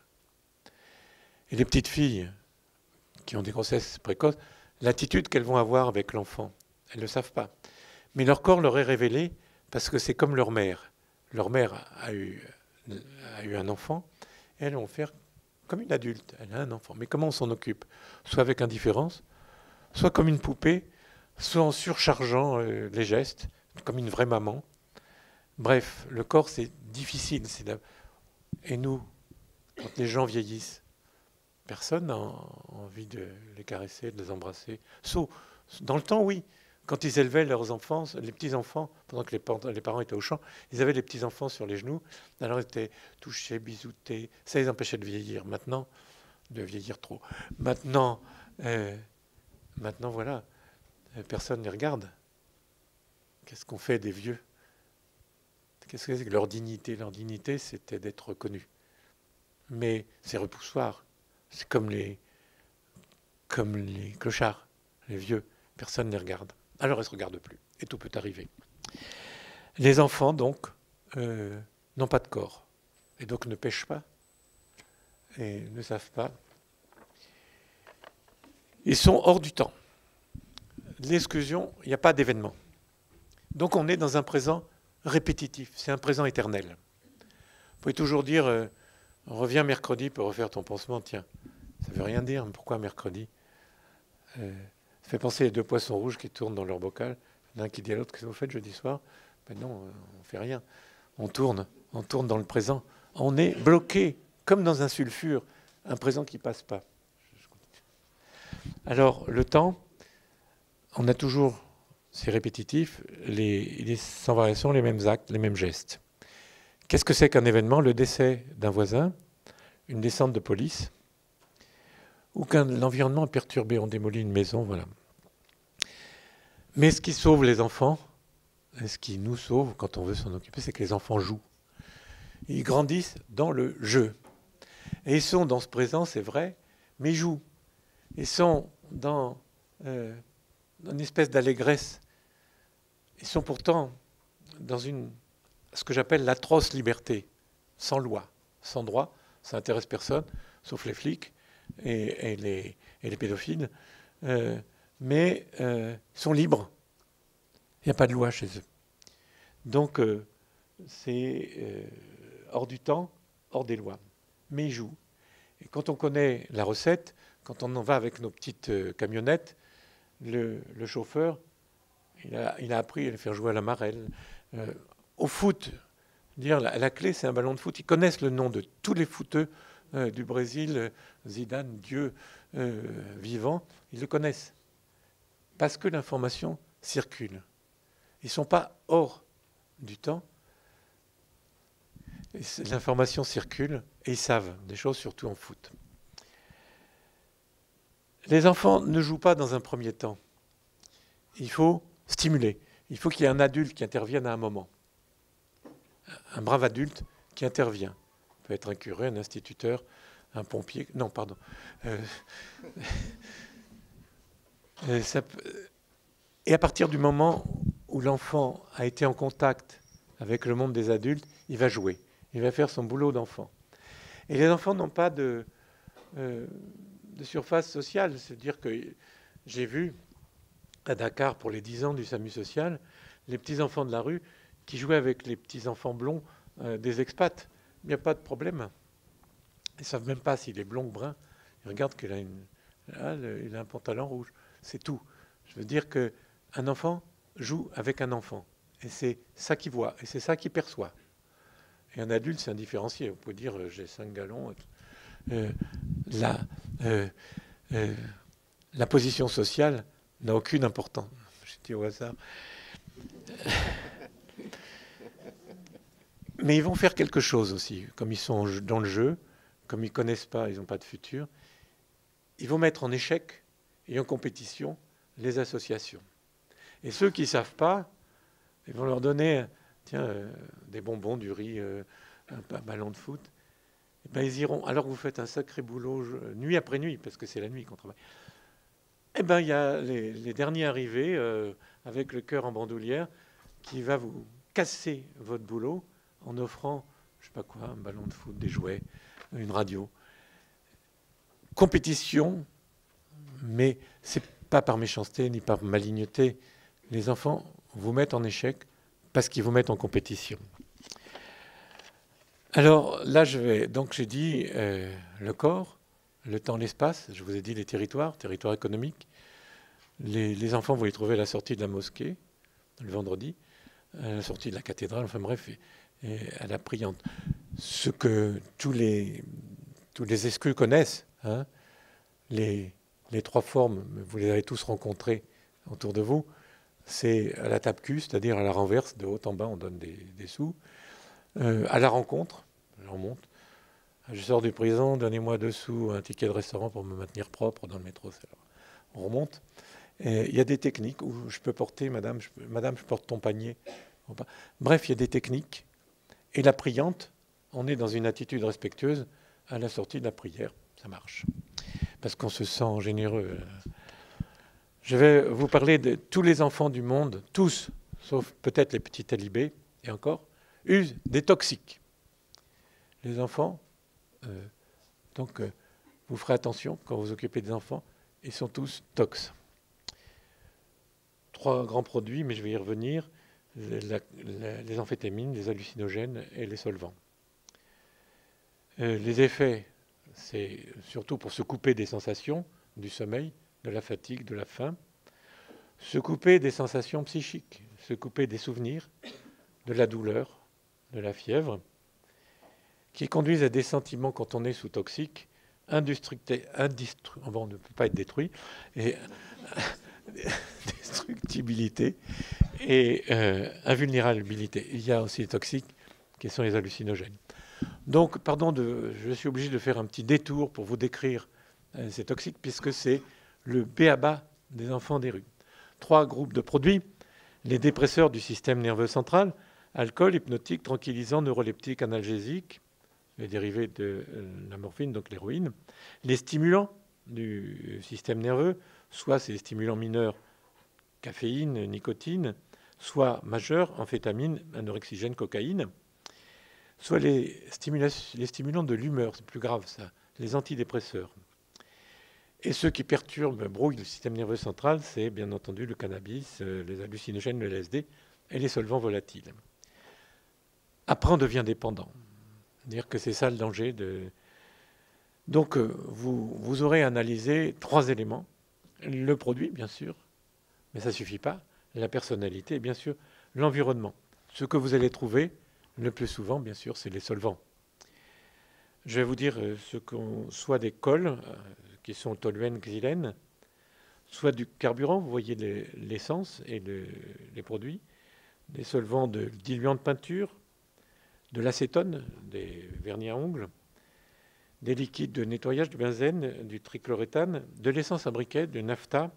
Et les petites filles qui ont des grossesses précoces, l'attitude qu'elles vont avoir avec l'enfant, elles ne le savent pas. Mais leur corps leur est révélé parce que c'est comme leur mère. Leur mère a eu un enfant, et elles vont faire comme une adulte. Elle a un enfant. Mais comment on s'en occupe? Soit avec indifférence, soit comme une poupée, soit en surchargeant les gestes, comme une vraie maman. Bref, le corps, c'est difficile. Et nous, quand les gens vieillissent, personne n'a envie de les caresser, de les embrasser. Sauf dans le temps, oui. Quand ils élevaient leurs enfants, les petits-enfants, pendant que les parents étaient au champ, ils avaient les petits-enfants sur les genoux. Alors ils étaient touchés, bisoutés. Ça les empêchait de vieillir. Maintenant, de vieillir trop. Maintenant, voilà, personne ne les regarde. Qu'est-ce qu'on fait des vieux? Qu'est-ce que c'est que leur dignité? Leur dignité, c'était d'être reconnus. Mais c'est repoussoir. C'est comme les clochards, les vieux. Personne ne les regarde. Alors ils ne se regardent plus. Et tout peut arriver. Les enfants, donc, n'ont pas de corps. Et donc ne pêchent pas. Et ne savent pas. Ils sont hors du temps. L'exclusion, il n'y a pas d'événement. Donc on est dans un présent répétitif. C'est un présent éternel. Vous pouvez toujours dire, Reviens mercredi pour refaire ton pansement. Tiens, ça veut rien dire. Mais pourquoi mercredi? Ça fait penser les deux poissons rouges qui tournent dans leur bocal. L'un qui dit à l'autre, qu'est-ce que vous faites jeudi soir? Ben non, on ne fait rien. On tourne dans le présent. On est bloqué, comme dans un sulfure, un présent qui ne passe pas. Alors, le temps, on a toujours, c'est répétitif, sans variation, les mêmes actes, les mêmes gestes. Qu'est-ce que c'est qu'un événement? Le décès d'un voisin, une descente de police, ou quand l'environnement est perturbé, on démolit une maison, voilà. Mais ce qui sauve les enfants, et ce qui nous sauve quand on veut s'en occuper, c'est que les enfants jouent. Ils grandissent dans le jeu. Et ils sont dans ce présent, c'est vrai, mais ils jouent. Ils sont dans une espèce d'allégresse. Ils sont pourtant dans ce que j'appelle l'atroce liberté, sans loi, sans droit. Ça n'intéresse personne, sauf les flics et les pédophiles. Mais ils sont libres. Il n'y a pas de loi chez eux. Donc, c'est hors du temps, hors des lois. Mais ils jouent. Et quand on connaît la recette, quand on en va avec nos petites camionnettes, le chauffeur, il a appris à les faire jouer à la marelle. Au foot, la clé, c'est un ballon de foot. Ils connaissent le nom de tous les footeux du Brésil, Zidane, Dieu vivant. Ils le connaissent. Parce que l'information circule. Ils ne sont pas hors du temps. L'information circule et ils savent des choses, surtout en foot. Les enfants ne jouent pas dans un premier temps. Il faut stimuler. Il faut qu'il y ait un adulte qui intervienne à un moment. Un brave adulte qui intervient. Ça peut être un curé, un instituteur, un pompier. Non, pardon. Et à partir du moment où l'enfant a été en contact avec le monde des adultes, il va jouer. Il va faire son boulot d'enfant. Et les enfants n'ont pas de surface sociale. C'est-à-dire que j'ai vu à Dakar, pour les 10 ans du SAMU social, les petits-enfants de la rue qui jouaient avec les petits-enfants blonds des expats. Il n'y a pas de problème. Ils ne savent même pas s'il est blond ou brun. Ils regardent qu'il a il a un pantalon rouge. C'est tout. Je veux dire qu'un enfant joue avec un enfant. Et c'est ça qu'il voit. Et c'est ça qu'il perçoit. Et un adulte, c'est indifférencié. Vous pouvez dire, j'ai 5 gallons. La position sociale n'a aucune importance. Je dis au hasard. Mais ils vont faire quelque chose aussi. Comme ils sont dans le jeu, comme ils ne connaissent pas, ils n'ont pas de futur, ils vont mettre en échec et en compétition les associations. Et ceux qui ne savent pas, ils vont leur donner des bonbons, du riz, un ballon de foot. Et ben, ils iront, alors que vous faites un sacré boulot nuit après nuit, parce que c'est la nuit qu'on travaille. Eh bien, il y a les derniers arrivés avec le cœur en bandoulière qui va vous casser votre boulot en offrant, je ne sais pas quoi, un ballon de foot, des jouets, une radio. Compétition, mais ce n'est pas par méchanceté ni par malignité. Les enfants vous mettent en échec parce qu'ils vous mettent en compétition. Alors là, donc j'ai dit le corps, le temps, l'espace. Je vous ai dit les territoires économiques. Les enfants, vous les trouvez à la sortie de la mosquée, le vendredi, à la sortie de la cathédrale, enfin bref, et à la priante. Ce que tous les escrues connaissent, hein, les 3 formes, vous les avez tous rencontrées autour de vous, c'est à la tape cul, c'est-à-dire à la renverse, de haut en bas, on donne des sous. À la rencontre, je remonte. Je sors de prison, donnez-moi 2 sous, un ticket de restaurant pour me maintenir propre dans le métro. On remonte. Il y a des techniques où je peux porter, madame, je porte ton panier. Bref, il y a des techniques. Et la priante, on est dans une attitude respectueuse à la sortie de la prière. Ça marche. Parce qu'on se sent généreux. Je vais vous parler de tous les enfants du monde, tous, sauf peut-être les petits talibés, et encore, usent des toxiques. Les enfants, vous ferez attention quand vous occupez des enfants, ils sont tous tox. 3 grands produits, mais je vais y revenir, les amphétamines, les hallucinogènes et les solvants. Les effets, c'est surtout pour se couper des sensations, du sommeil, de la fatigue, de la faim, se couper des sensations psychiques, se couper des souvenirs, de la douleur, de la fièvre, qui conduisent à des sentiments, quand on est sous toxique, on ne peut pas être détruit, et destructibilité et invulnérabilité. Il y a aussi les toxiques qui sont les hallucinogènes. Donc, je suis obligé de faire un petit détour pour vous décrire ces toxiques, puisque c'est le b.a.-ba des enfants des rues. 3 groupes de produits: les dépresseurs du système nerveux central, alcool, hypnotique, tranquillisant, neuroleptique, analgésique, les dérivés de la morphine, donc l'héroïne, les stimulants du système nerveux, soit ces stimulants mineurs, caféine, nicotine, soit majeurs, amphétamine, anorexigène, cocaïne, soit les stimulants de l'humeur, c'est plus grave ça, les antidépresseurs. Et ceux qui perturbent, brouillent le système nerveux central, c'est bien entendu le cannabis, les hallucinogènes, le LSD et les solvants volatiles. Après, on devient dépendant. C'est-à-dire que c'est ça le danger. Donc, vous aurez analysé 3 éléments. Le produit, bien sûr, mais ça ne suffit pas. La personnalité et bien sûr l'environnement. Ce que vous allez trouver le plus souvent, bien sûr, c'est les solvants. Je vais vous dire soit des cols, qui sont toluène, xylène, soit du carburant, vous voyez l'essence et les produits, des solvants de diluants de peinture, de l'acétone, des vernis à ongles, des liquides de nettoyage, du benzène, du trichloréthane, de l'essence à briquet, du naphta,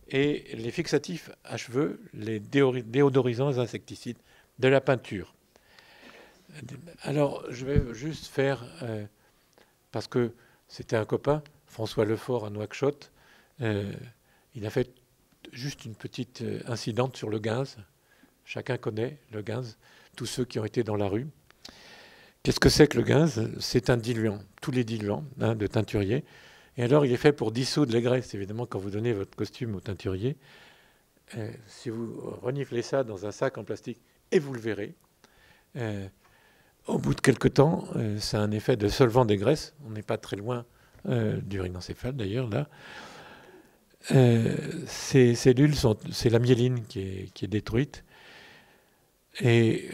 et les fixatifs à cheveux, les déodorisants, les insecticides, de la peinture. Alors, je vais juste faire, parce que c'était un copain, François Lefort à Nouakchott, il a fait juste une petite incidente sur le gaz. Chacun connaît le gaz, tous ceux qui ont été dans la rue. Qu'est-ce que c'est que le gaz? C'est un diluant, tous les diluants de teinturier. Et alors, il est fait pour dissoudre les graisses. Évidemment, quand vous donnez votre costume au teinturier, si vous reniflez ça dans un sac en plastique, et vous le verrez, au bout de quelques temps, ça a un effet de solvant des graisses. On n'est pas très loin du rhinencéphale, d'ailleurs, là. Ces cellules, c'est la myéline qui est détruite. Et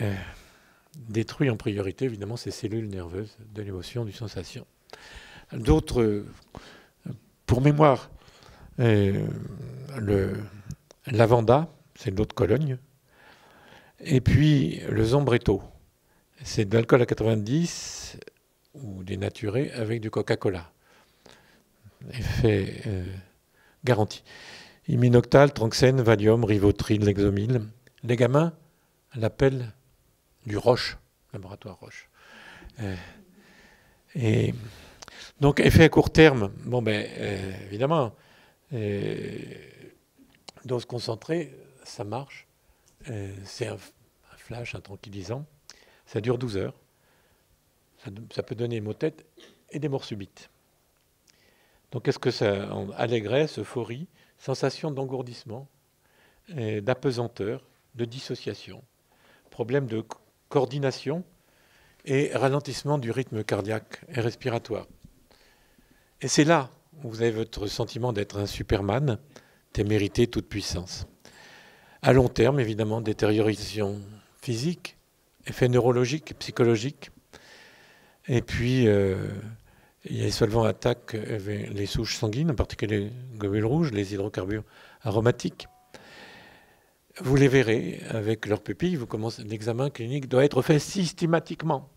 détruit en priorité, évidemment, ces cellules nerveuses de l'émotion, du sensation. D'autres, pour mémoire, le lavanda, c'est de l'eau de Cologne. Et puis le zombretto, c'est de l'alcool à 90 ou dénaturé avec du Coca-Cola. Effet garanti. Iminoctal, Tranxène, Valium, Rivotril, Lexomil. Les gamins l'appellent du Roche, laboratoire Roche. Et donc, effet à court terme, bon ben, évidemment, dose concentrée, ça marche. C'est un flash, un tranquillisant. Ça dure 12 heures. Ça peut donner maux de tête et des morts subites. Donc, qu'est-ce que ça? Allégresse, euphorie, sensation d'engourdissement, d'apesanteur, de dissociation, problème de coordination et ralentissement du rythme cardiaque et respiratoire. Et c'est là où vous avez votre sentiment d'être un Superman, témérité, toute puissance. À long terme, évidemment, détérioration physique, effets neurologiques, psychologiques. Et puis, il y a les solvants attaquent les souches sanguines, en particulier les globules rouges, les hydrocarbures aromatiques. Vous les verrez avec leurs pupilles. L'examen clinique doit être fait systématiquement.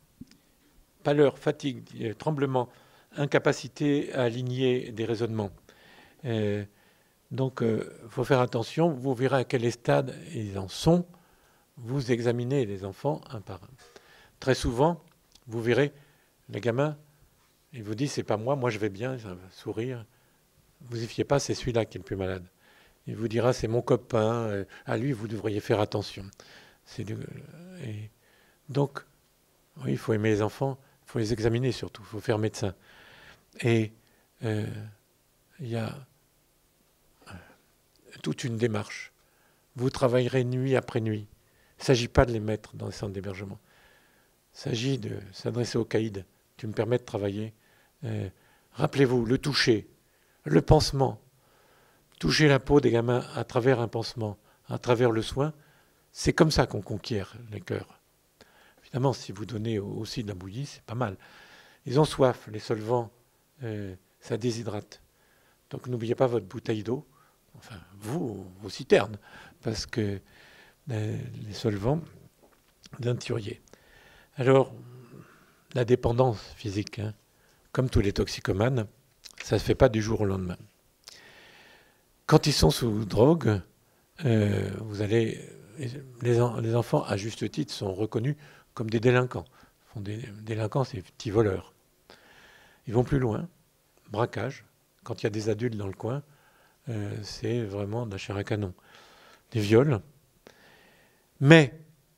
Pâleur, fatigue, tremblement, incapacité à aligner des raisonnements. Donc, il faut faire attention. Vous verrez à quel stade ils en sont. Vous examinez les enfants un par un. Très souvent, vous verrez les gamins, ils vous disent « c'est pas moi, moi je vais bien », ils vont sourire. Vous y fiez pas, c'est celui-là qui est le plus malade. Il vous dira « c'est mon copain, à lui vous devriez faire attention ». Donc, oui, il faut aimer les enfants, il faut les examiner surtout, il faut faire médecin. Et il y a toute une démarche. Vous travaillerez nuit après nuit. Il ne s'agit pas de les mettre dans les centres d'hébergement. Il s'agit de s'adresser aux caïds tu me permets de travailler. Rappelez-vous, le toucher, le pansement, toucher la peau des gamins à travers un pansement, à travers le soin, c'est comme ça qu'on conquiert les cœurs. Évidemment, si vous donnez aussi de la bouillie, c'est pas mal. Ils ont soif, les solvants, ça déshydrate. Donc n'oubliez pas votre bouteille d'eau, enfin vous, vos citernes, parce que les solvants teinturiers. Alors, la dépendance physique, hein, comme tous les toxicomanes, ça ne se fait pas du jour au lendemain. Quand ils sont sous drogue, les enfants, à juste titre, sont reconnus comme des délinquants. Des délinquants, c'est petits voleurs. Ils vont plus loin, braquage. Quand il y a des adultes dans le coin, c'est vraiment de la chair à canon. Des viols. Mais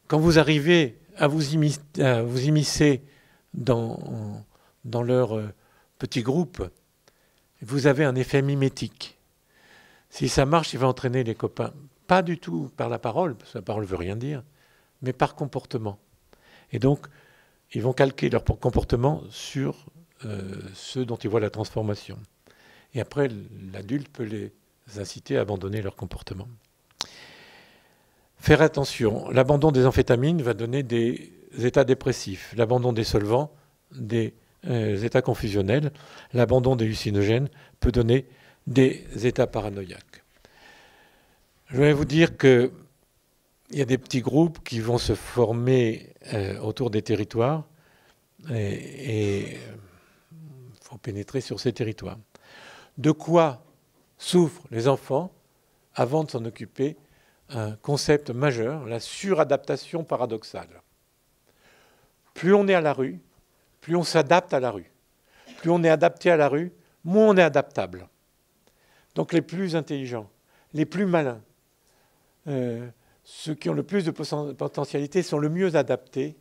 quand vous arrivez à vous immiscer dans leur petit groupe, vous avez un effet mimétique. Si ça marche, il va entraîner les copains. Pas du tout par la parole, parce que la parole ne veut rien dire, mais par comportement. Et donc, ils vont calquer leur comportement sur ceux dont ils voient la transformation. Et après, l'adulte peut les inciter à abandonner leur comportement. Faire attention, l'abandon des amphétamines va donner des états dépressifs, l'abandon des solvants, des états confusionnels, l'abandon des hallucinogènes peut donner des états paranoïaques. Je vais vous dire qu'il y a des petits groupes qui vont se former autour des territoires et il faut pénétrer sur ces territoires. De quoi souffrent les enfants avant de s'en occuper? Un concept majeur, la suradaptation paradoxale. Plus on est à la rue, plus on s'adapte à la rue. Plus on est adapté à la rue, moins on est adaptable. Donc les plus intelligents, les plus malins, ceux qui ont le plus de potentialité sont le mieux adaptés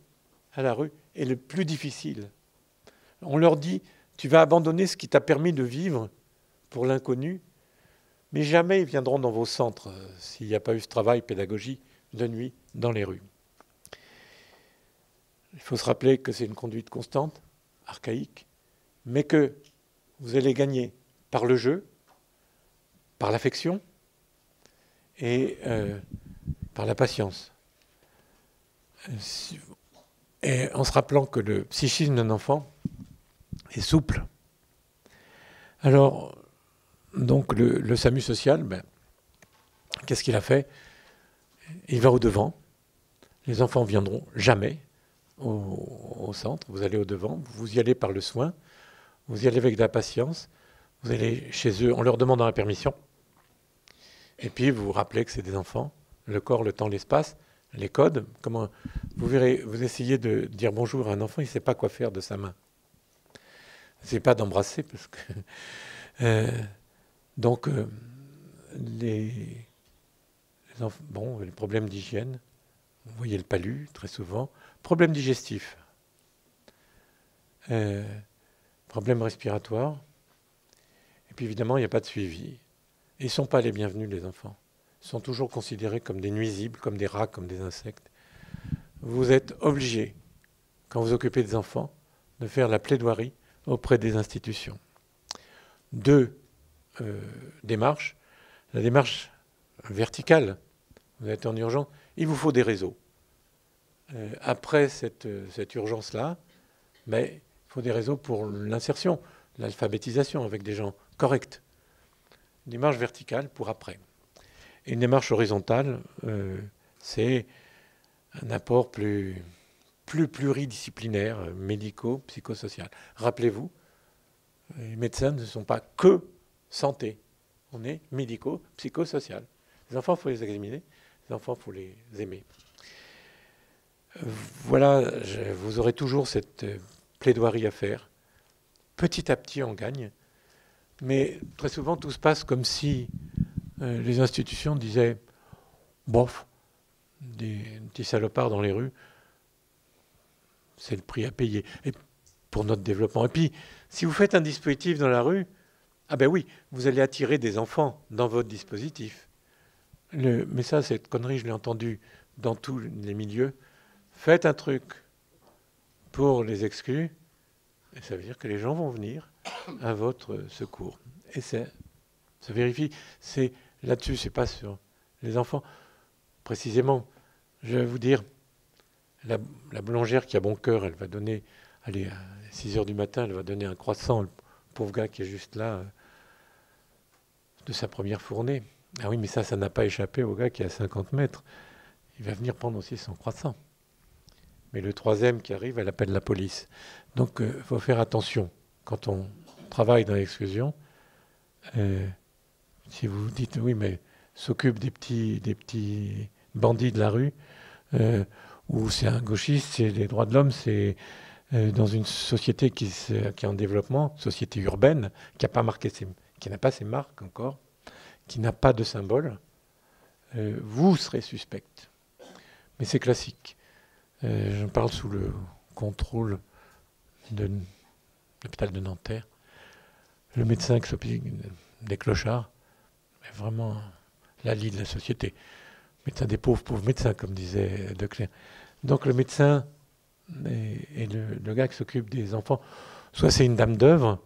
à la rue et le plus difficile. On leur dit, tu vas abandonner ce qui t'a permis de vivre pour l'inconnu, mais jamais ils viendront dans vos centres s'il n'y a pas eu ce travail pédagogique de nuit dans les rues. Il faut se rappeler que c'est une conduite constante, archaïque, mais que vous allez gagner par le jeu, par l'affection et par la patience. Et en se rappelant que le psychisme d'un enfant est souple. Alors, donc le SAMU social, qu'est-ce qu'il a fait? Il va au-devant. Les enfants ne viendront jamais au centre. Vous allez au-devant, vous y allez par le soin, vous y allez avec de la patience, vous allez chez eux en leur demandant la permission. Et puis vous vous rappelez que c'est des enfants, le corps, le temps, l'espace, les codes. Comment vous verrez, vous essayez de dire bonjour à un enfant, il ne sait pas quoi faire de sa main. C'est pas d'embrasser parce que donc les problèmes d'hygiène, vous voyez le palu très souvent, problèmes digestifs, problèmes respiratoires, et puis évidemment il n'y a pas de suivi. Ils ne sont pas les bienvenus les enfants. Ils sont toujours considérés comme des nuisibles, comme des rats, comme des insectes. Vous êtes obligés, quand vous occupez des enfants, de faire la plaidoirie auprès des institutions. Deux démarches. La démarche verticale, vous êtes en urgence, il vous faut des réseaux. Après cette urgence-là, il faut des réseaux pour l'insertion, l'alphabétisation avec des gens corrects. Une démarche verticale pour après. Et une démarche horizontale, c'est un apport plus pluridisciplinaire, médico, psychosocial. Rappelez-vous, les médecins ne sont pas que santé. On est médico, psychosocial. Les enfants, il faut les examiner. Les enfants, il faut les aimer. Voilà, vous aurez toujours cette plaidoirie à faire. Petit à petit, on gagne. Mais très souvent, tout se passe comme si les institutions disaient « bof, des petits salopards dans les rues, c'est le prix à payer et pour notre développement. » Et puis, si vous faites un dispositif dans la rue, ah ben oui, vous allez attirer des enfants dans votre dispositif. Mais ça, cette connerie, je l'ai entendue dans tous les milieux. Faites un truc pour les exclus Et ça veut dire que les gens vont venir à votre secours. Et ça vérifie. C'est là-dessus, c'est pas sur les enfants. Précisément, je vais vous dire, la boulangère qui a bon cœur, elle va donner, allez, à 6 heures du matin, elle va donner un croissant, le pauvre gars qui est juste là, de sa première fournée. Ah oui, mais ça n'a pas échappé au gars qui est à 50 mètres. Il va venir prendre aussi son croissant. Mais le troisième qui arrive, elle appelle la police. Donc, il faut faire attention. Quand on travaille dans l'exclusion, si vous dites, oui, mais s'occupe des petits bandits de la rue, ou c'est un gauchiste, c'est les droits de l'homme, c'est dans une société qui est en développement, société urbaine, qui n'a pas ses marques encore, qui n'a pas de symbole, vous serez suspecte. Mais c'est classique. Je parle sous le contrôle de l'hôpital de Nanterre. Le médecin qui s'occupe des clochards est vraiment la lie de la société. Médecin des pauvres médecins, comme disait Leclerc. Donc le médecin et le gars qui s'occupe des enfants, soit c'est une dame d'œuvre,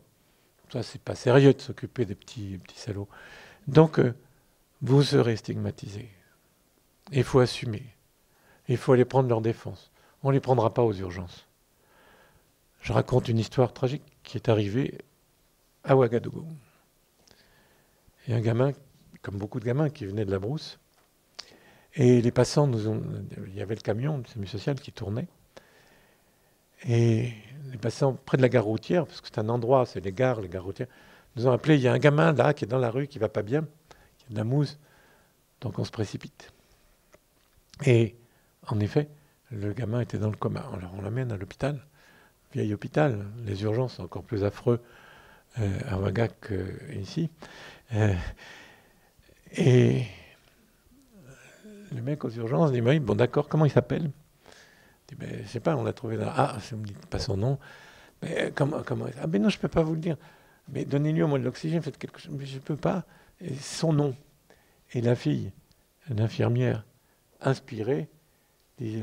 soit c'est pas sérieux de s'occuper des petits salauds. Donc vous serez stigmatisés. Il faut assumer. Il faut aller prendre leur défense. On ne les prendra pas aux urgences. Je raconte une histoire tragique qui est arrivée à Ouagadougou. Il y a un gamin, comme beaucoup de gamins, qui venait de la brousse. Et les passants il y avait le camion de SAMU social qui tournait. Et les passants près de la gare routière, parce que c'est un endroit, c'est les gares routières, nous ont appelé, il y a un gamin là qui est dans la rue, qui ne va pas bien, qui a de la mousse. Donc on se précipite. Et en effet, le gamin était dans le coma. Alors on l'amène à l'hôpital, vieil hôpital. Les urgences sont encore plus affreux à Ouaga qu'ici. Et le mec aux urgences dit, oui, bon d'accord, comment il s'appelle? Je dis, je ne sais pas, on l'a trouvé là. Ah, si vous ne me dites pas son nom. Mais comment Ah ben non, je ne peux pas vous le dire. Mais donnez-lui au moins de l'oxygène, faites quelque chose. Mais je ne peux pas. Et son nom. Et la fille, l'infirmière, inspirée, dit,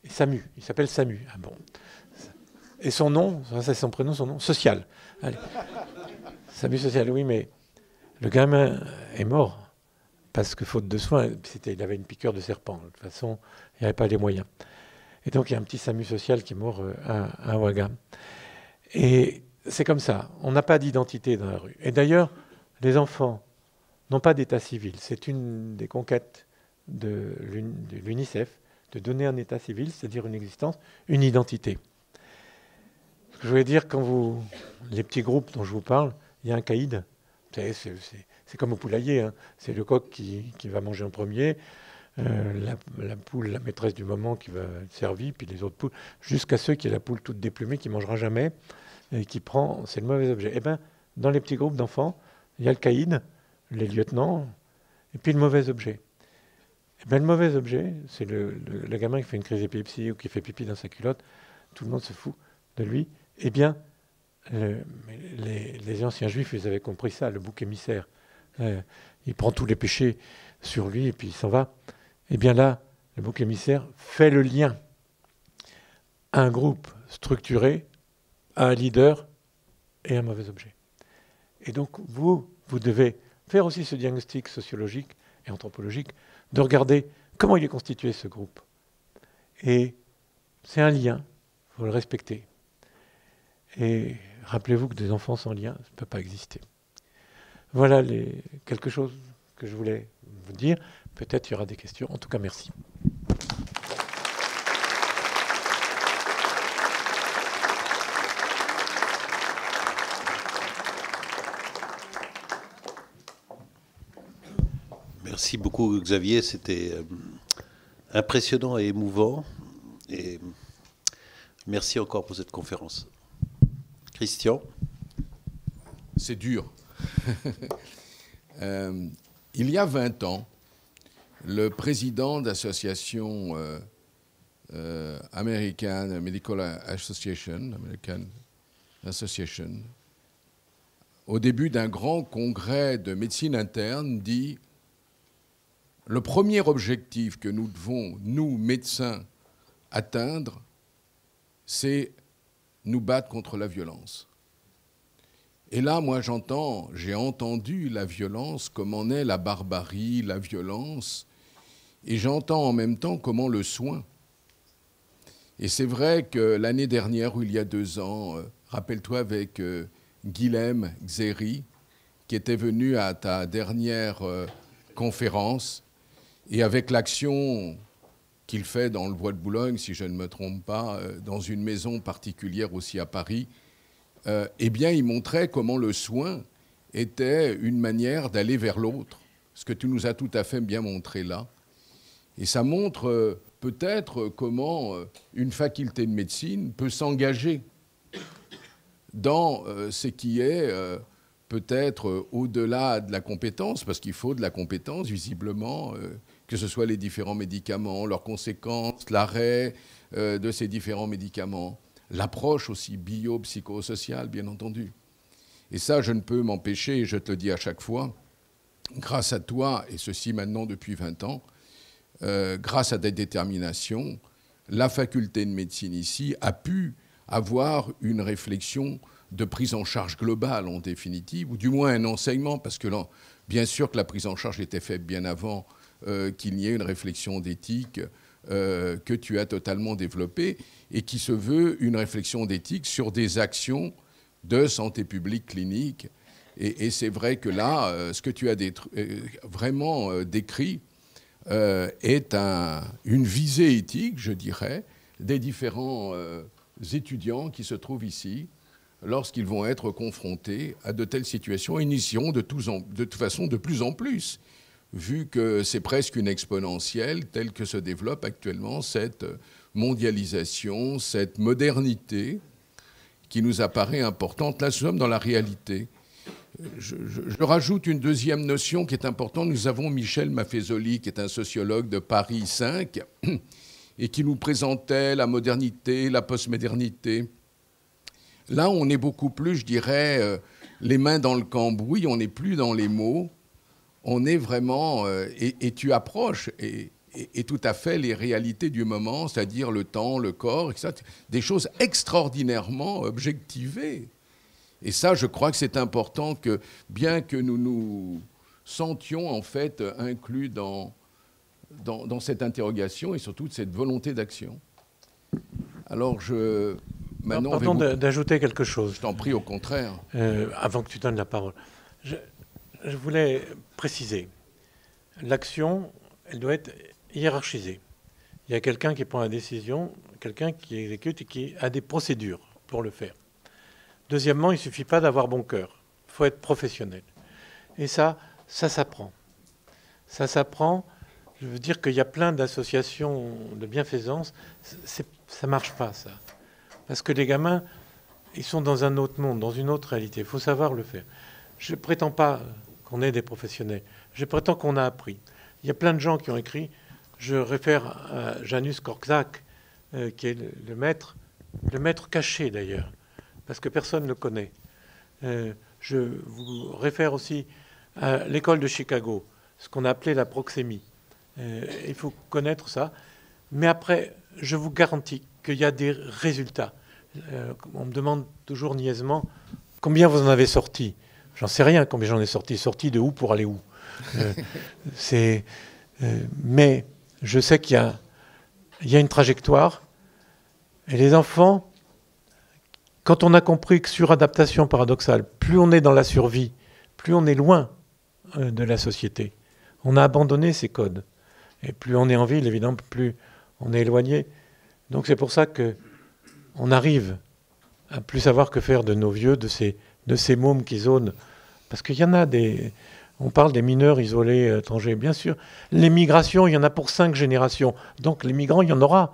Samu, il s'appelle Samu. Ah bon. Et son nom, ça c'est son prénom, son nom, Social. Allez. Samu Social, oui, mais le gamin est mort parce que faute de soins, il avait une piqûre de serpent. De toute façon, il n'y avait pas les moyens. Et donc il y a un petit Samu Social qui est mort à Ouaga. Et c'est comme ça, on n'a pas d'identité dans la rue. Et d'ailleurs, les enfants n'ont pas d'état civil. C'est une des conquêtes de l'UNICEF, de donner un état civil, c'est-à-dire une existence, une identité. Ce que je voulais dire, les petits groupes dont je vous parle, il y a un caïd, c'est comme au poulailler, hein. C'est le coq qui va manger en premier, la poule, la maîtresse du moment qui va être servie, puis les autres poules, jusqu'à ceux qui est la poule toute déplumée, qui ne mangera jamais, et qui prend, c'est le mauvais objet. Eh bien, dans les petits groupes d'enfants, il y a le caïd, les lieutenants, et puis le mauvais objet. Eh bien, le mauvais objet, c'est le gamin qui fait une crise d'épilepsie ou qui fait pipi dans sa culotte, tout le monde se fout de lui. Eh bien, les anciens juifs, ils avaient compris ça, le bouc émissaire. Il prend tous les péchés sur lui et puis il s'en va. Eh bien là, le bouc émissaire fait le lien à un groupe structuré, à un leader et un mauvais objet. Et donc, vous devez faire aussi ce diagnostic sociologique et anthropologique, de regarder comment il est constitué ce groupe. Et c'est un lien, il faut le respecter. Et rappelez-vous que des enfants sans lien, ça ne peut pas exister. Voilà quelque chose que je voulais vous dire. Peut-être il y aura des questions. En tout cas, merci.
Merci beaucoup, Xavier. C'était impressionnant et émouvant. Et merci encore pour cette conférence. Christian?
C'est dur. Il y a 20 ans, le président d'association American Medical Association, au début d'un grand congrès de médecine interne, dit « Le premier objectif que nous devons, nous, médecins, atteindre, c'est nous battre contre la violence. Et là, moi, j'ai entendu la violence, comme en est la barbarie, la violence, et j'entends en même temps comment le soin. Et c'est vrai que l'année dernière, ou il y a 2 ans, rappelle-toi avec Guilhem Xeri, qui était venu à ta dernière conférence, et avec l'action qu'il fait dans le Bois de Boulogne, si je ne me trompe pas, dans une maison particulière aussi à Paris, eh bien, il montrait comment le soin était une manière d'aller vers l'autre, ce que tu nous as tout à fait bien montré là. Et ça montre peut-être comment une faculté de médecine peut s'engager dans ce qui est peut-être au-delà de la compétence, parce qu'il faut de la compétence, visiblement, que ce soit les différents médicaments, leurs conséquences, l'arrêt de ces différents médicaments, l'approche aussi bio-psychosociale, bien entendu. Et ça, je ne peux m'empêcher, et je te le dis à chaque fois, grâce à toi, et ceci maintenant depuis 20 ans, grâce à ta détermination, la faculté de médecine ici a pu avoir une réflexion de prise en charge globale en définitive, ou du moins un enseignement, parce que là, bien sûr que la prise en charge était faite bien avant qu'il n'y ait une réflexion d'éthique que tu as totalement développée et qui se veut une réflexion d'éthique sur des actions de santé publique clinique. Et c'est vrai que là, ce que tu as vraiment décrit est une visée éthique, je dirais, des différents étudiants qui se trouvent ici, lorsqu'ils vont être confrontés à de telles situations, et nous y serons de toute façon de plus en plus, vu que c'est presque une exponentielle telle que se développe actuellement cette mondialisation, cette modernité qui nous apparaît importante. Là, nous sommes dans la réalité. Je rajoute une deuxième notion qui est importante. Nous avons Michel Maffezoli, qui est un sociologue de Paris 5, et qui nous présentait la modernité, la postmodernité. Là, on est beaucoup plus, je dirais, les mains dans le cambouis, on n'est plus dans les mots, on est vraiment... et tu approches et tout à fait les réalités du moment, c'est-à-dire le temps, le corps, etc. Des choses extraordinairement objectivées. Et ça, je crois que c'est important que, bien que nous nous sentions en fait inclus dans cette interrogation et surtout de cette volonté d'action. Alors, maintenant,
pardon d'ajouter quelque chose.
Je t'en prie, au contraire.
Avant que tu donnes la parole. Je voulais préciser. L'action, elle doit être hiérarchisée. Il y a quelqu'un qui prend la décision, quelqu'un qui exécute et qui a des procédures pour le faire. Deuxièmement, il ne suffit pas d'avoir bon cœur. Il faut être professionnel. Et ça s'apprend. Ça s'apprend. Je veux dire qu'il y a plein d'associations de bienfaisance. Ça ne marche pas, ça. Parce que les gamins, ils sont dans un autre monde, dans une autre réalité. Il faut savoir le faire. Je ne prétends pas qu'on est des professionnels. Je prétends qu'on a appris. Il y a plein de gens qui ont écrit. Je réfère à Janusz Korczak, qui est le maître caché d'ailleurs, parce que personne ne le connaît. Je vous réfère aussi à l'école de Chicago, ce qu'on a appelé la proxémie. Il faut connaître ça. Mais après, je vous garantis qu'il y a des résultats. On me demande toujours niaisement combien vous en avez sorti. J'en sais rien combien j'en ai sorti. Sorti de où pour aller où. Mais je sais qu'il y a une trajectoire. Et les enfants, quand on a compris que suradaptation paradoxale, plus on est dans la survie, plus on est loin de la société. On a abandonné ces codes. Et plus on est en ville, évidemment, plus on est éloigné. Donc c'est pour ça qu'on arrive à plus savoir que faire de nos vieux, de ces mômes qui zonent. Parce qu'il y en a des... On parle des mineurs isolés étrangers, bien sûr. Les migrations, il y en a pour 5 générations. Donc les migrants, il y en aura.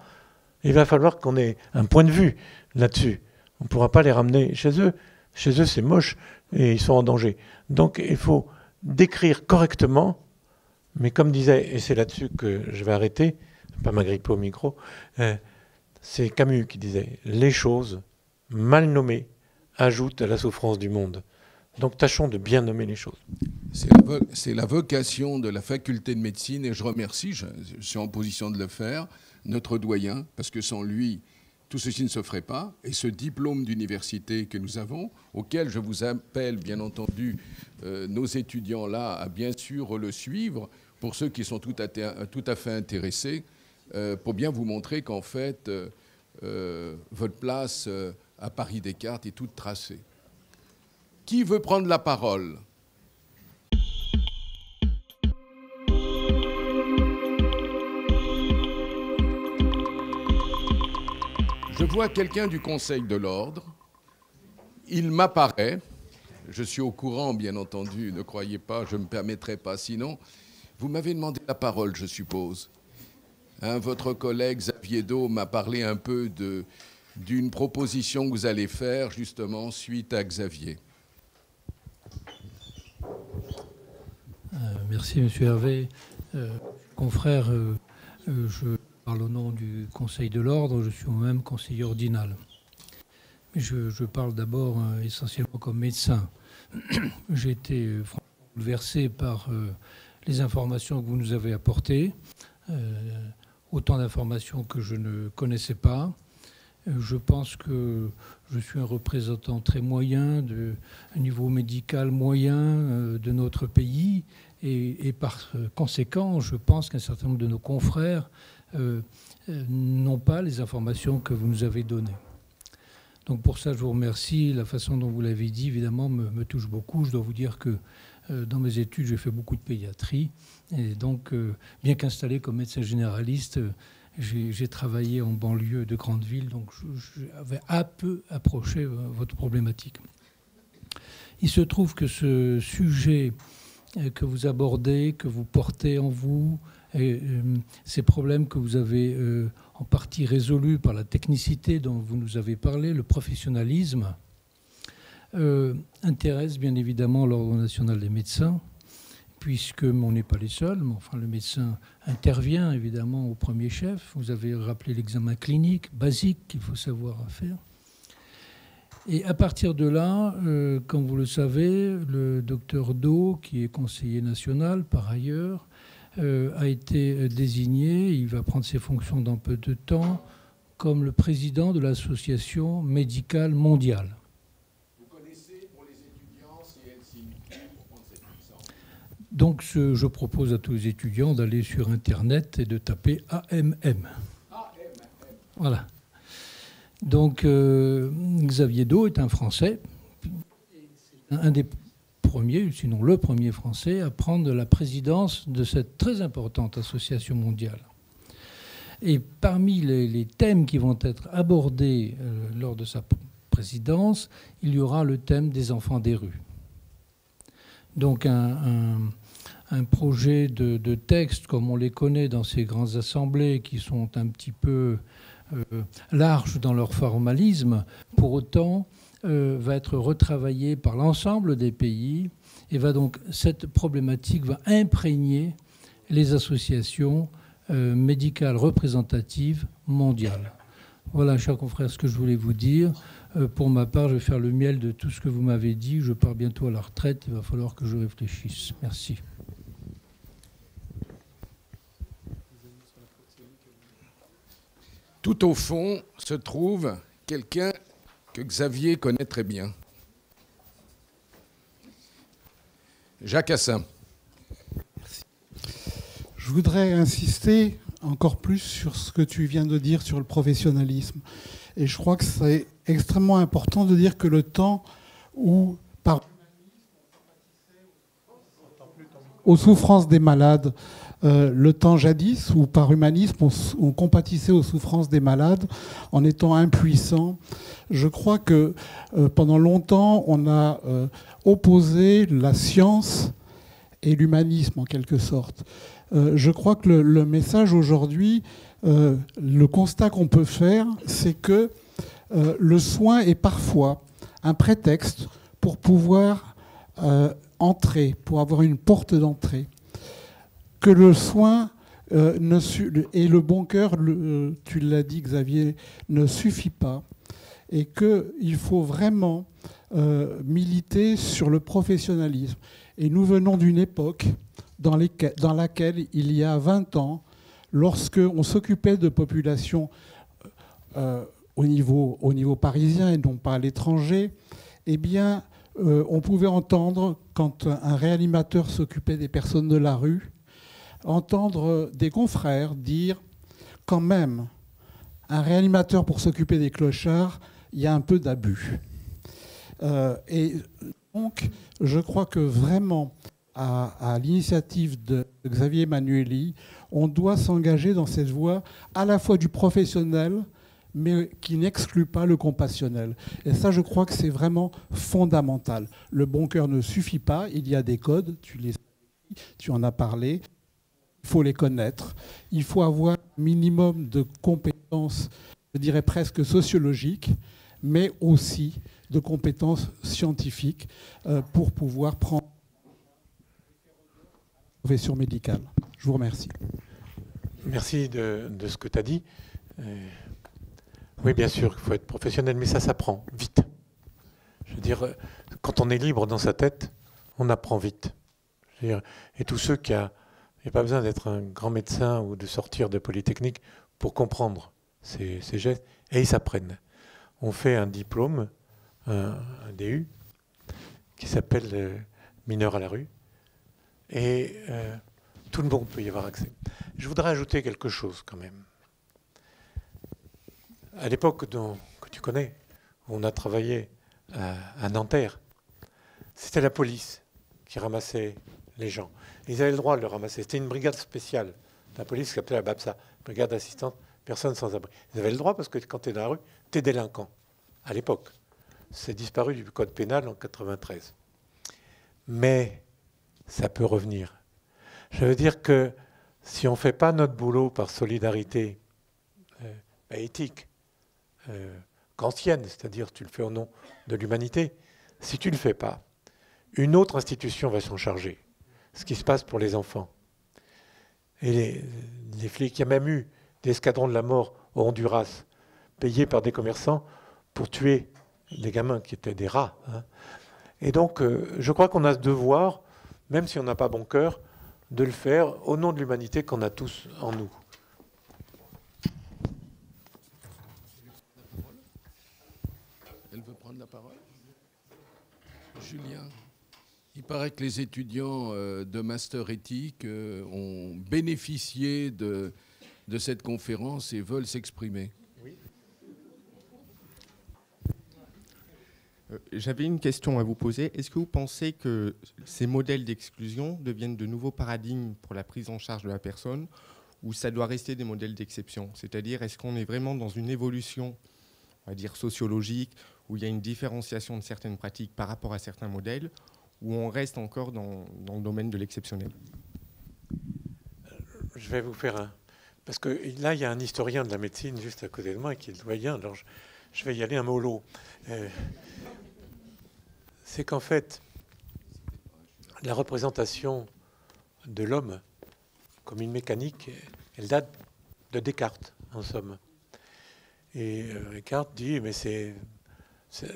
Il va falloir qu'on ait un point de vue là-dessus. On ne pourra pas les ramener chez eux. Chez eux, c'est moche et ils sont en danger. Donc il faut décrire correctement, mais comme disait, et c'est là-dessus que je vais arrêter, pas m'agripper au micro, c'est Camus qui disait « Les choses mal nommées ajoutent à la souffrance du monde ». Donc tâchons de bien nommer les choses.
C'est la vocation de la faculté de médecine, et je remercie, je suis en position de le faire, notre doyen, parce que sans lui, tout ceci ne se ferait pas. Et ce diplôme d'université que nous avons, auquel je vous appelle, bien entendu, nos étudiants là, à bien sûr le suivre, pour ceux qui sont tout à fait intéressés, pour bien vous montrer qu'en fait, votre place à Paris Descartes est toute tracée. Qui veut prendre la parole ? Je vois quelqu'un du Conseil de l'Ordre. Il m'apparaît. Je suis au courant, bien entendu. Ne croyez pas, je ne me permettrai pas. Sinon, vous m'avez demandé la parole, je suppose. Hein, votre collègue Xavier Do m'a parlé un peu d'une proposition que vous allez faire, justement, suite à Xavier.
Merci, M. Hervé. Confrère, je parle au nom du Conseil de l'Ordre, je suis moi-même conseiller ordinal. Je parle d'abord essentiellement comme médecin. J'ai été bouleversé par les informations que vous nous avez apportées, autant d'informations que je ne connaissais pas. Je pense que je suis un représentant très moyen, un niveau médical moyen de notre pays, et par conséquent, je pense qu'un certain nombre de nos confrères n'ont pas les informations que vous nous avez données. Donc pour ça, je vous remercie. La façon dont vous l'avez dit, évidemment, me touche beaucoup. Je dois vous dire que dans mes études, j'ai fait beaucoup de pédiatrie. Et donc, bien qu'installé comme médecin généraliste, j'ai travaillé en banlieue de grandes villes. Donc j'avais un peu approché votre problématique. Il se trouve que ce sujet que vous abordez, que vous portez en vous, et ces problèmes que vous avez en partie résolus par la technicité dont vous nous avez parlé, le professionnalisme, intéresse bien évidemment l'Ordre national des médecins, puisque on n'est pas les seuls, mais enfin le médecin intervient évidemment au premier chef. Vous avez rappelé l'examen clinique basique qu'il faut savoir faire. Et à partir de là, comme vous le savez, le docteur Do, qui est conseiller national par ailleurs, a été désigné, il va prendre ses fonctions dans peu de temps, comme le président de l'Association médicale mondiale.
Vous connaissez pour les étudiants CLCIQ pour prendre cette licence.
Donc je propose à tous les étudiants d'aller sur Internet et de taper AMM. Voilà. Donc Xavier Do est un Français, un des premier, sinon le premier Français, à prendre la présidence de cette très importante association mondiale. Et parmi les thèmes qui vont être abordés lors de sa présidence, il y aura le thème des enfants des rues. Donc un projet de texte, comme on les connaît dans ces grandes assemblées, qui sont un petit peu larges dans leur formalisme, pour autant va être retravaillé par l'ensemble des pays, et cette problématique va imprégner les associations médicales représentatives mondiales. Voilà, chers confrères, ce que je voulais vous dire. Pour ma part, je vais faire le miel de tout ce que vous m'avez dit. Je pars bientôt à la retraite, il va falloir que je réfléchisse. Merci.
Tout au fond se trouve quelqu'un que Xavier connaît très bien. Jacques Assin.
Merci. Je voudrais insister encore plus sur ce que tu viens de dire sur le professionnalisme. Et je crois que c'est extrêmement important de dire que le temps où, par aux souffrances des malades, le temps jadis où par humanisme on compatissait aux souffrances des malades en étant impuissant. Je crois que pendant longtemps on a opposé la science et l'humanisme en quelque sorte. Je crois que le message aujourd'hui, le constat qu'on peut faire, c'est que le soin est parfois un prétexte pour pouvoir entrer, pour avoir une porte d'entrée. Que le soin et le bon cœur, tu l'as dit Xavier, ne suffit pas, et qu'il faut vraiment militer sur le professionnalisme. Et nous venons d'une époque dans laquelle, il y a 20 ans, lorsqu'on s'occupait de populations au niveau parisien et non pas à l'étranger, eh bien, on pouvait entendre, quand un réanimateur s'occupait des personnes de la rue, entendre des confrères dire, quand même, un réanimateur pour s'occuper des clochards, il y a un peu d'abus. Et donc, je crois que vraiment, à l'initiative de Xavier Emmanuelli, on doit s'engager dans cette voie à la fois du professionnel, mais qui n'exclut pas le compassionnel. Et ça, je crois que c'est vraiment fondamental. Le bon cœur ne suffit pas, il y a des codes, tu en as parlé, il faut les connaître, il faut avoir un minimum de compétences, je dirais presque sociologiques, mais aussi de compétences scientifiques pour pouvoir prendre une profession médicale. Je vous remercie.
Merci de ce que tu as dit. Oui, bien sûr, il faut être professionnel, mais ça s'apprend vite. Je veux dire, quand on est libre dans sa tête, on apprend vite. Je veux dire, et tous ceux qui il n'y a pas besoin d'être un grand médecin ou de sortir de Polytechnique pour comprendre ces gestes, et ils s'apprennent. On fait un diplôme, un DU, qui s'appelle mineur à la rue, et tout le monde peut y avoir accès. Je voudrais ajouter quelque chose quand même. À l'époque que tu connais, où on a travaillé à Nanterre, c'était la police qui ramassait les gens. Ils avaient le droit de le ramasser. C'était une brigade spéciale de la police qui s'appelait la BAPSA, brigade assistante personnes sans abri. Ils avaient le droit parce que quand tu es dans la rue, tu es délinquant. À l'époque, c'est disparu du code pénal en 1993. Mais ça peut revenir. Je veux dire que si on ne fait pas notre boulot par solidarité éthique, kantienne, c'est-à-dire tu le fais au nom de l'humanité, si tu ne le fais pas, une autre institution va s'en charger. Ce qui se passe pour les enfants. Et les flics, il y a même eu des escadrons de la mort au Honduras, payés par des commerçants pour tuer des gamins qui étaient des rats. Hein. Et donc, je crois qu'on a ce devoir, même si on n'a pas bon cœur, de le faire au nom de l'humanité qu'on a tous en nous.
Elle veut prendre la parole ? Julien ? Il paraît que les étudiants de master éthique ont bénéficié de cette conférence et veulent s'exprimer.
Oui. J'avais une question à vous poser. Est-ce que vous pensez que ces modèles d'exclusion deviennent de nouveaux paradigmes pour la prise en charge de la personne, ou ça doit rester des modèles d'exception ? C'est-à-dire, est-ce qu'on est vraiment dans une évolution, on va dire, sociologique, où il y a une différenciation de certaines pratiques par rapport à certains modèles, ou on reste encore dans le domaine de l'exceptionnel ?
Je vais vous faire un... Parce que là, il y a un historien de la médecine juste à côté de moi qui est le doyen, alors je vais y aller un mollo. C'est qu'en fait, la représentation de l'homme comme une mécanique, elle date de Descartes, en somme. Et Descartes dit, mais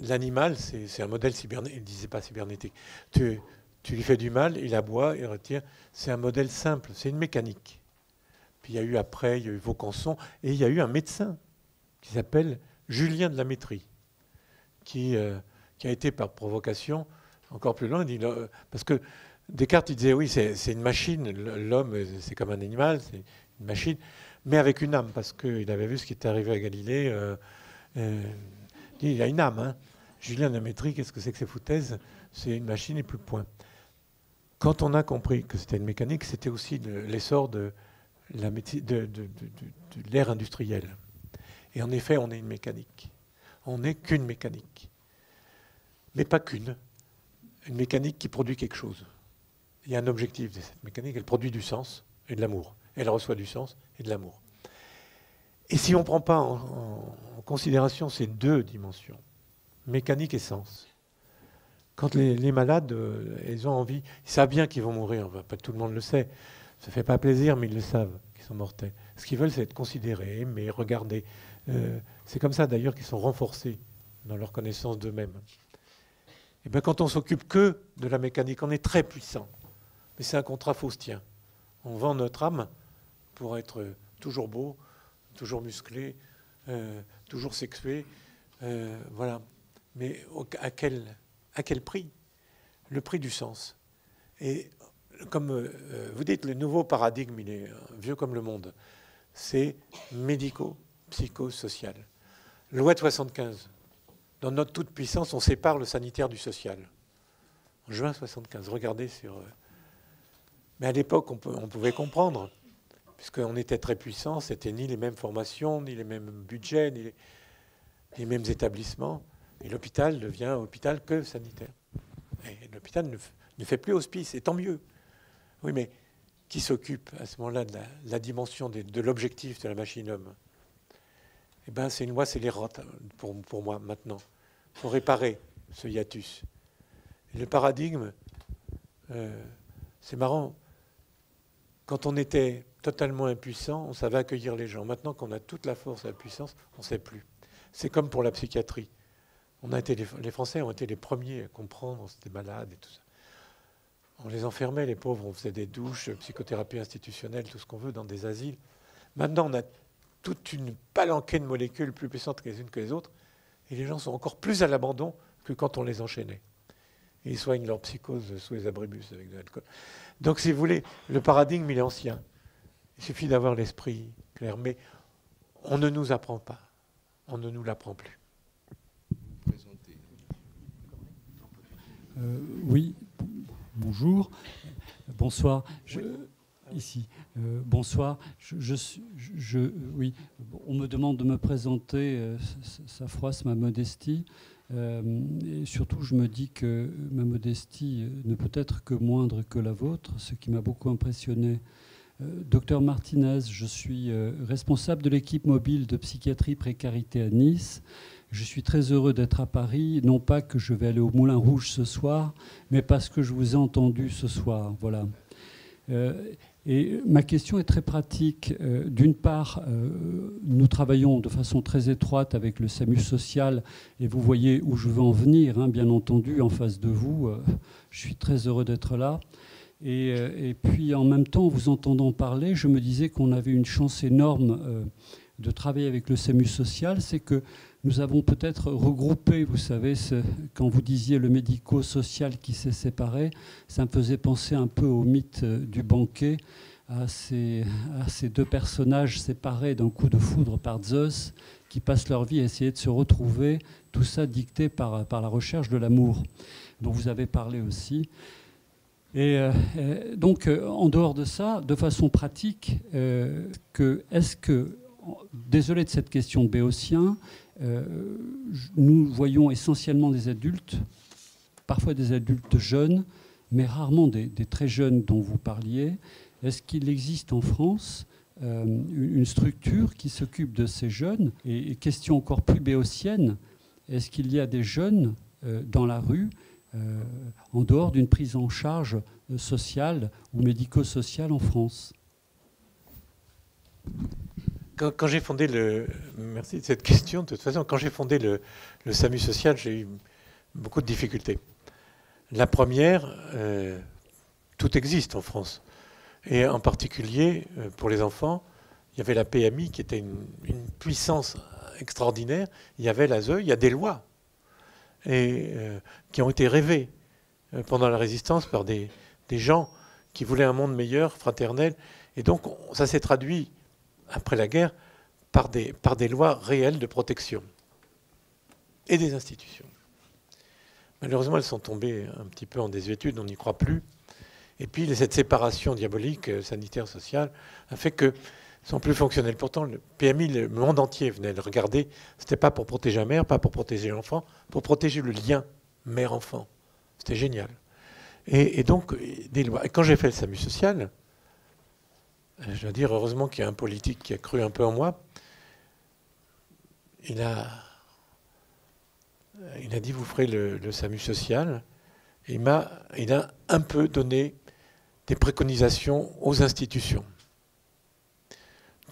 l'animal, c'est un modèle cybernétique. Il ne disait pas cybernétique. Tu lui fais du mal, il aboie, il retire. C'est un modèle simple, c'est une mécanique. Puis il y a eu après, il y a eu Vaucanson, et il y a eu un médecin qui s'appelle Julien de la Métrie, qui a été par provocation encore plus loin. Parce que Descartes, il disait, oui, c'est une machine, l'homme, c'est comme un animal, c'est une machine, mais avec une âme, parce qu'il avait vu ce qui était arrivé à Galilée. Il a une âme. Hein. Julien de la Métrie, qu'est-ce que c'est que ces foutaises ? C'est une machine et plus point. Quand on a compris que c'était une mécanique, c'était aussi l'essor de l'ère industrielle. Et en effet, on est une mécanique. On n'est qu'une mécanique. Mais pas qu'une. Une mécanique qui produit quelque chose. Il y a un objectif de cette mécanique. Elle produit du sens et de l'amour. Elle reçoit du sens et de l'amour. Et si on ne prend pas en considération ces deux dimensions, mécanique et sens, quand les malades, ils ont envie, ils savent bien qu'ils vont mourir, enfin, pas tout le monde le sait, ça ne fait pas plaisir, mais ils le savent, qu'ils sont mortels. Ce qu'ils veulent, c'est être considérés, aimés, regardés. C'est comme ça d'ailleurs qu'ils sont renforcés dans leur connaissance d'eux-mêmes. Et bien quand on s'occupe que de la mécanique, on est très puissant. Mais c'est un contrat faustien. On vend notre âme pour être toujours beau, toujours musclé, toujours sexués. Voilà. Mais à quel prix? Le prix du sens. Et comme vous dites, le nouveau paradigme, il est vieux comme le monde. C'est médico-psychosocial. Loi de 75. Dans notre toute-puissance, on sépare le sanitaire du social. En juin 75, regardez sur... Mais à l'époque, on pouvait comprendre, puisqu'on était très puissants, c'était ni les mêmes formations, ni les mêmes budgets, ni les mêmes établissements. Et l'hôpital devient hôpital que sanitaire. Et l'hôpital ne fait plus hospice, et tant mieux. Oui, mais qui s'occupe à ce moment-là de la dimension de l'objectif de la machine homme? Eh bien, c'est une loi scélérate pour moi maintenant. Il faut réparer ce hiatus. Et le paradigme, c'est marrant. Quand on était totalement impuissant, on savait accueillir les gens. Maintenant qu'on a toute la force et la puissance, on ne sait plus. C'est comme pour la psychiatrie. Les Français ont été les premiers à comprendre, c'était malade et tout ça. On les enfermait, les pauvres, on faisait des douches, psychothérapie institutionnelle, tout ce qu'on veut, dans des asiles. Maintenant, on a toute une palanquée de molécules plus puissantes les unes que les autres, et les gens sont encore plus à l'abandon que quand on les enchaînait. Et ils soignent leur psychose sous les abribus avec de l'alcool. Donc, si vous voulez, le paradigme, il est ancien. Il suffit d'avoir l'esprit clair. Mais on ne nous apprend pas. On ne nous l'apprend plus.
Oui, bonjour. Bonsoir. Ici. Bonsoir. Oui, on me demande de me présenter, ça froisse ma modestie. Et surtout, je me dis que ma modestie ne peut être que moindre que la vôtre, ce qui m'a beaucoup impressionné. Docteur Martinez, je suis responsable de l'équipe mobile de psychiatrie précarité à Nice. Je suis très heureux d'être à Paris, non pas que je vais aller au Moulin Rouge ce soir, mais parce que je vous ai entendu ce soir. Voilà. Et ma question est très pratique. D'une part, nous travaillons de façon très étroite avec le SAMU social, et vous voyez où je veux en venir, hein, bien entendu, en face de vous. Je suis très heureux d'être là. Et puis, en même temps, en vous entendant parler, je me disais qu'on avait une chance énorme de travailler avec le SAMU social, c'est que nous avons peut-être regroupé, vous savez, quand vous disiez le médico-social qui s'est séparé, ça me faisait penser un peu au mythe du banquet, à ces deux personnages séparés d'un coup de foudre par Zeus, qui passent leur vie à essayer de se retrouver, tout ça dicté par la recherche de l'amour, dont vous avez parlé aussi. Et donc, en dehors de ça, de façon pratique, est-ce que, désolé de cette question de Béotien, nous voyons essentiellement des adultes, parfois des adultes jeunes, mais rarement des très jeunes dont vous parliez. Est-ce qu'il existe en France une structure qui s'occupe de ces jeunes? Et question encore plus béotienne, est-ce qu'il y a des jeunes dans la rue en dehors d'une prise en charge sociale ou médico-sociale en France?
Quand j'ai fondé Merci de cette question. De toute façon, quand j'ai fondé le SAMU social, j'ai eu beaucoup de difficultés. La première, tout existe en France. Et en particulier, pour les enfants, il y avait la PMI qui était une puissance extraordinaire. Il y avait l'ASE, il y a des lois et qui ont été rêvées pendant la Résistance par des gens qui voulaient un monde meilleur, fraternel. Et donc, ça s'est traduit après la guerre, par des lois réelles de protection et des institutions. Malheureusement, elles sont tombées un petit peu en désuétude, on n'y croit plus. Et puis, cette séparation diabolique sanitaire-sociale a fait que sont plus fonctionnels. Pourtant, le PMI, le monde entier venait le regarder. Ce n'était pas pour protéger la mère, pas pour protéger l'enfant, pour protéger le lien mère-enfant. C'était génial. Et donc, des lois. Et quand j'ai fait le SAMU social, je dois dire, heureusement qu'il y a un politique qui a cru un peu en moi. Il a dit, vous ferez le SAMU social. Et il a un peu donné des préconisations aux institutions.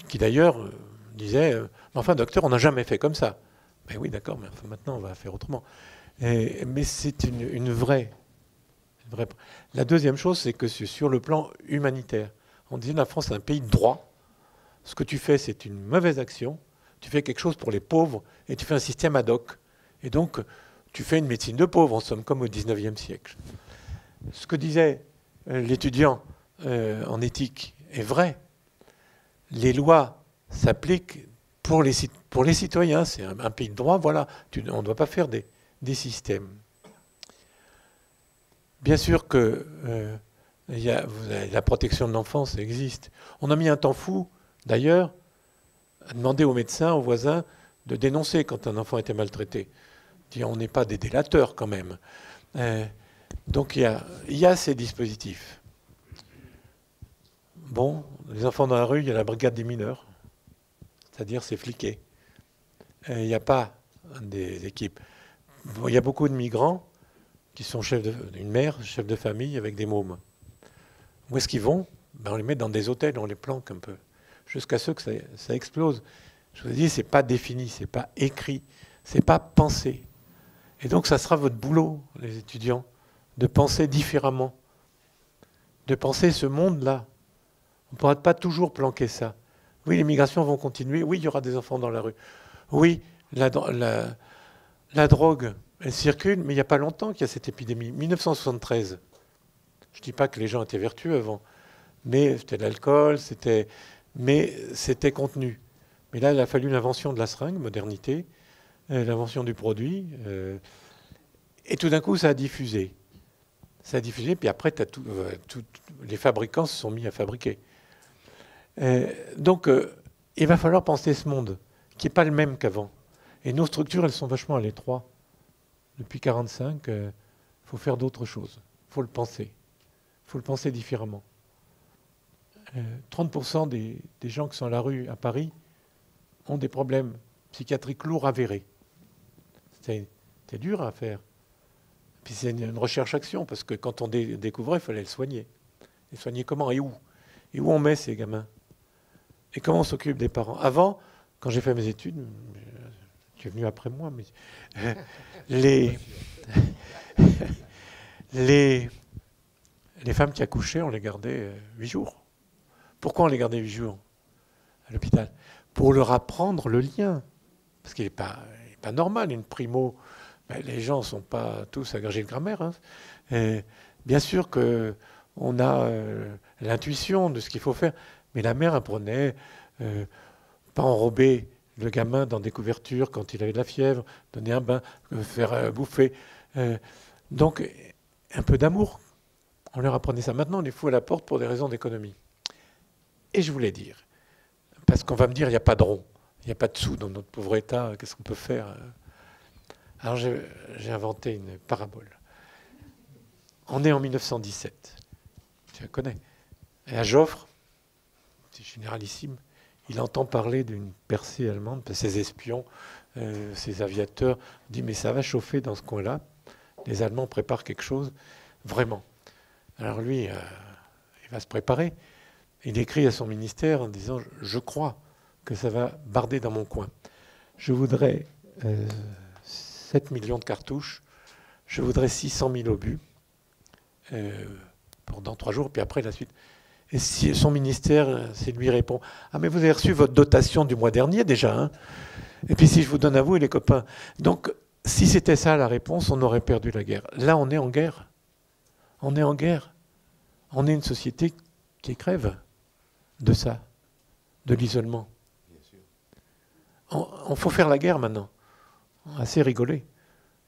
Qui d'ailleurs disaient, enfin docteur, on n'a jamais fait comme ça. Ben oui, d'accord, mais enfin, maintenant on va faire autrement. Mais c'est une vraie. La deuxième chose, c'est que sur le plan humanitaire, on disait la France est un pays de droit. Ce que tu fais, c'est une mauvaise action. tu fais quelque chose pour les pauvres et tu fais un système ad hoc. Et donc, tu fais une médecine de pauvres, en somme, comme au XIXe siècle. Ce que disait l'étudiant en éthique est vrai. Les lois s'appliquent pour les citoyens. C'est un pays de droit, voilà. On ne doit pas faire des systèmes. Bien sûr que la protection de l'enfance existe. On a mis un temps fou, d'ailleurs, à demander aux médecins, aux voisins, de dénoncer quand un enfant était maltraité. On n'est pas des délateurs quand même. Donc il y a ces dispositifs. Bon, les enfants dans la rue, il y a la brigade des mineurs, c'est-à-dire c'est fliqué. Il n'y a pas des équipes. Il y a beaucoup de migrants qui sont une mère, chef de famille avec des mômes. Où est-ce qu'ils vont? On les met dans des hôtels, on les planque un peu, jusqu'à ce que ça explose. Je vous ai dit, c'est pas défini, c'est pas écrit, c'est pas pensé. Et donc ça sera votre boulot, les étudiants, de penser différemment, de penser ce monde-là. On ne pourra pas toujours planquer ça. Oui, les migrations vont continuer. Oui, il y aura des enfants dans la rue. Oui, la drogue, elle circule, mais il n'y a pas longtemps qu'il y a cette épidémie. 1973. Je ne dis pas que les gens étaient vertueux avant, mais c'était de l'alcool, mais c'était contenu. Mais là, il a fallu l'invention de la seringue, modernité, l'invention du produit, et tout d'un coup, ça a diffusé. Ça a diffusé, puis après, les fabricants se sont mis à fabriquer. Donc, il va falloir penser ce monde, qui n'est pas le même qu'avant. Et nos structures, elles sont vachement à l'étroit. Depuis 1945, il faut faire d'autres choses. Il faut le penser. Il faut le penser différemment. 30% des gens qui sont à la rue à Paris ont des problèmes psychiatriques lourds avérés. C'est dur à faire. Puis c'est une recherche-action, parce que quand on découvrait, il fallait le soigner. Et soigner comment et où? Et où on met ces gamins? Et comment on s'occupe des parents? Avant, quand j'ai fait mes études, tu es venu après moi, mais les femmes qui accouchaient, on les gardait 8 jours. Pourquoi on les gardait 8 jours à l'hôpital? Pour leur apprendre le lien. Parce qu'il n'est pas normal, une primo. Les gens ne sont pas tous agrégés de grammaire. Hein. Bien sûr qu'on a l'intuition de ce qu'il faut faire. Mais la mère apprenait, pas enrober le gamin dans des couvertures quand il avait de la fièvre, donner un bain, faire bouffer. Donc, un peu d'amour. On leur apprenait ça. Maintenant, on les fout à la porte pour des raisons d'économie. Et je voulais dire, parce qu'on va me dire, il n'y a pas de rond, il n'y a pas de sous dans notre pauvre État, qu'est-ce qu'on peut faire? Alors j'ai inventé une parabole. On est en 1917, tu la connais. Et à Joffre, c'est généralissime, il entend parler d'une percée allemande, ses espions, ses aviateurs, dit mais ça va chauffer dans ce coin-là, les Allemands préparent quelque chose, vraiment. Alors lui, il va se préparer. Il écrit à son ministère en disant « Je crois que ça va barder dans mon coin. Je voudrais 7 millions de cartouches. Je voudrais 600 000 obus pour dans 3 jours, puis après la suite. » Et si son ministère, c'est lui répond « Ah mais vous avez reçu votre dotation du mois dernier déjà. Hein. Et puis si je vous donne à vous et les copains. » Donc si c'était ça la réponse, on aurait perdu la guerre. Là, on est en guerre. On est en guerre. On est une société qui crève de ça, de l'isolement. On faut faire la guerre maintenant. Assez rigolé.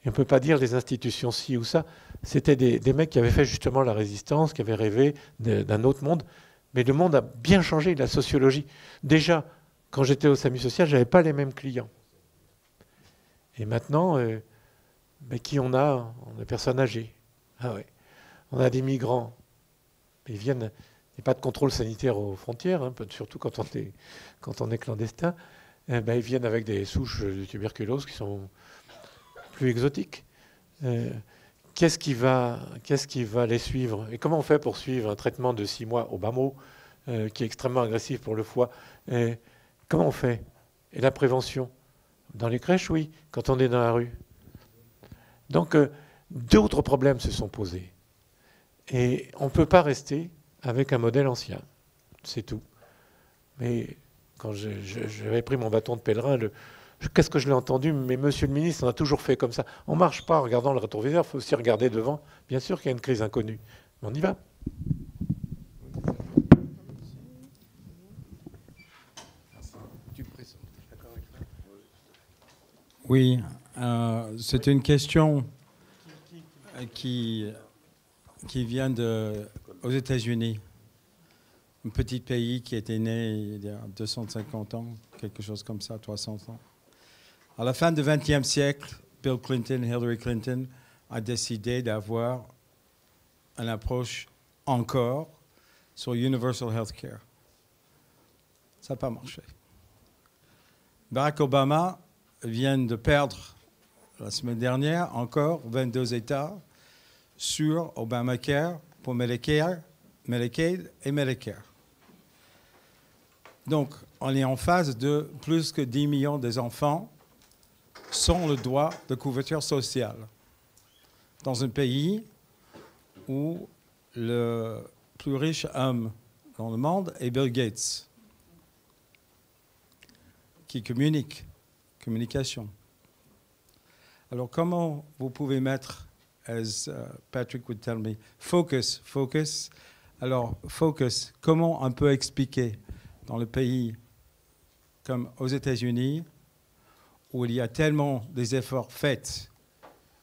Et on ne peut pas dire les institutions ci ou ça. C'était des mecs qui avaient fait justement la résistance, qui avaient rêvé d'un autre monde. Mais le monde a bien changé, la sociologie. Déjà, quand j'étais au SAMU social, je n'avais pas les mêmes clients. Et maintenant, qui on a? On a des personnes âgées. Ah ouais. On a des migrants. Ils viennent... Il n'y a pas de contrôle sanitaire aux frontières, hein, surtout quand on est clandestin. Ils viennent avec des souches de tuberculose qui sont plus exotiques. Qu'est-ce qui va les suivre? Et comment on fait pour suivre un traitement de 6 mois au bas mot, qui est extrêmement agressif pour le foie? Comment on fait? Et la prévention? Dans les crèches, oui. Quand on est dans la rue. Donc, d'autres problèmes se sont posés. Et on ne peut pas rester avec un modèle ancien. C'est tout. Mais quand j'avais pris mon bâton de pèlerin, qu'est-ce que je l'ai entendu? Mais monsieur le ministre, on a toujours fait comme ça. On ne marche pas en regardant le rétroviseur, il faut aussi regarder devant. Bien sûr qu'il y a une crise inconnue, mais on y va.
Oui, c'est une question qui vient aux États-Unis, un petit pays qui était né il y a 250 ans, quelque chose comme ça, 300 ans. À la fin du XXe siècle, Bill Clinton, Hillary Clinton a décidé d'avoir une approche encore sur Universal Healthcare. Ça n'a pas marché. Barack Obama vient de perdre la semaine dernière encore 22 États sur Obamacare pour Medicare, Medicaid et Medicare. Donc, on est en phase de plus que 10 millions des enfants sans le droit de couverture sociale dans un pays où le plus riche homme dans le monde est Bill Gates, qui communication. Alors, comment vous pouvez mettre, as Patrick would tell me, focus. Alors, focus, comment on peut expliquer dans le pays comme aux États-Unis, où il y a tellement des efforts faits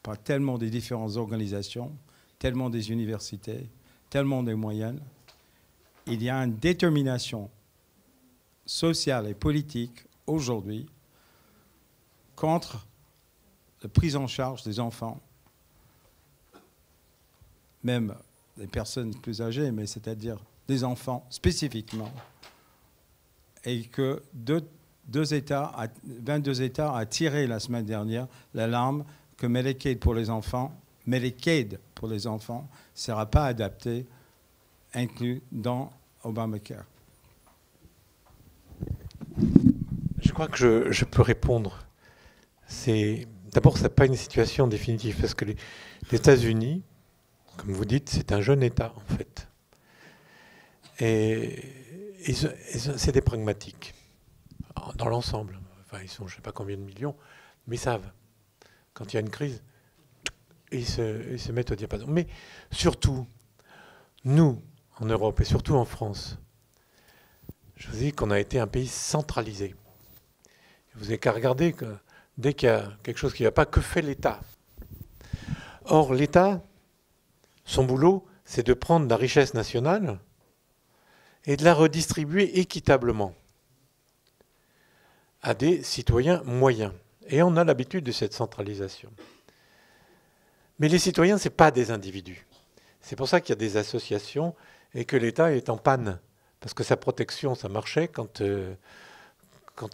par tellement des différentes organisations, tellement des universités, tellement des moyens, il y a une détermination sociale et politique aujourd'hui contre la prise en charge des enfants, même des personnes plus âgées, mais c'est-à-dire des enfants spécifiquement, et que 22 États a tiré la semaine dernière l'alarme que Medicaid pour les enfants ne sera pas adapté, inclus dans Obamacare.
Je crois que je peux répondre. D'abord, ce n'est pas une situation définitive, parce que les États-Unis, comme vous dites, c'est un jeune État, en fait. Et c'est des pragmatiques, dans l'ensemble. Enfin, ils sont je ne sais pas combien de millions, mais ils savent. Quand il y a une crise, ils se mettent au diapason. Mais surtout, nous, en Europe, et surtout en France, je vous dis qu'on a été un pays centralisé. Vous n'avez qu'à regarder que dès qu'il y a quelque chose qui ne va pas, que fait l'État? Or, l'État, son boulot, c'est de prendre la richesse nationale et de la redistribuer équitablement à des citoyens moyens. Et on a l'habitude de cette centralisation. Mais les citoyens, ce n'est pas des individus. C'est pour ça qu'il y a des associations et que l'État est en panne. Parce que sa protection, ça marchait quand il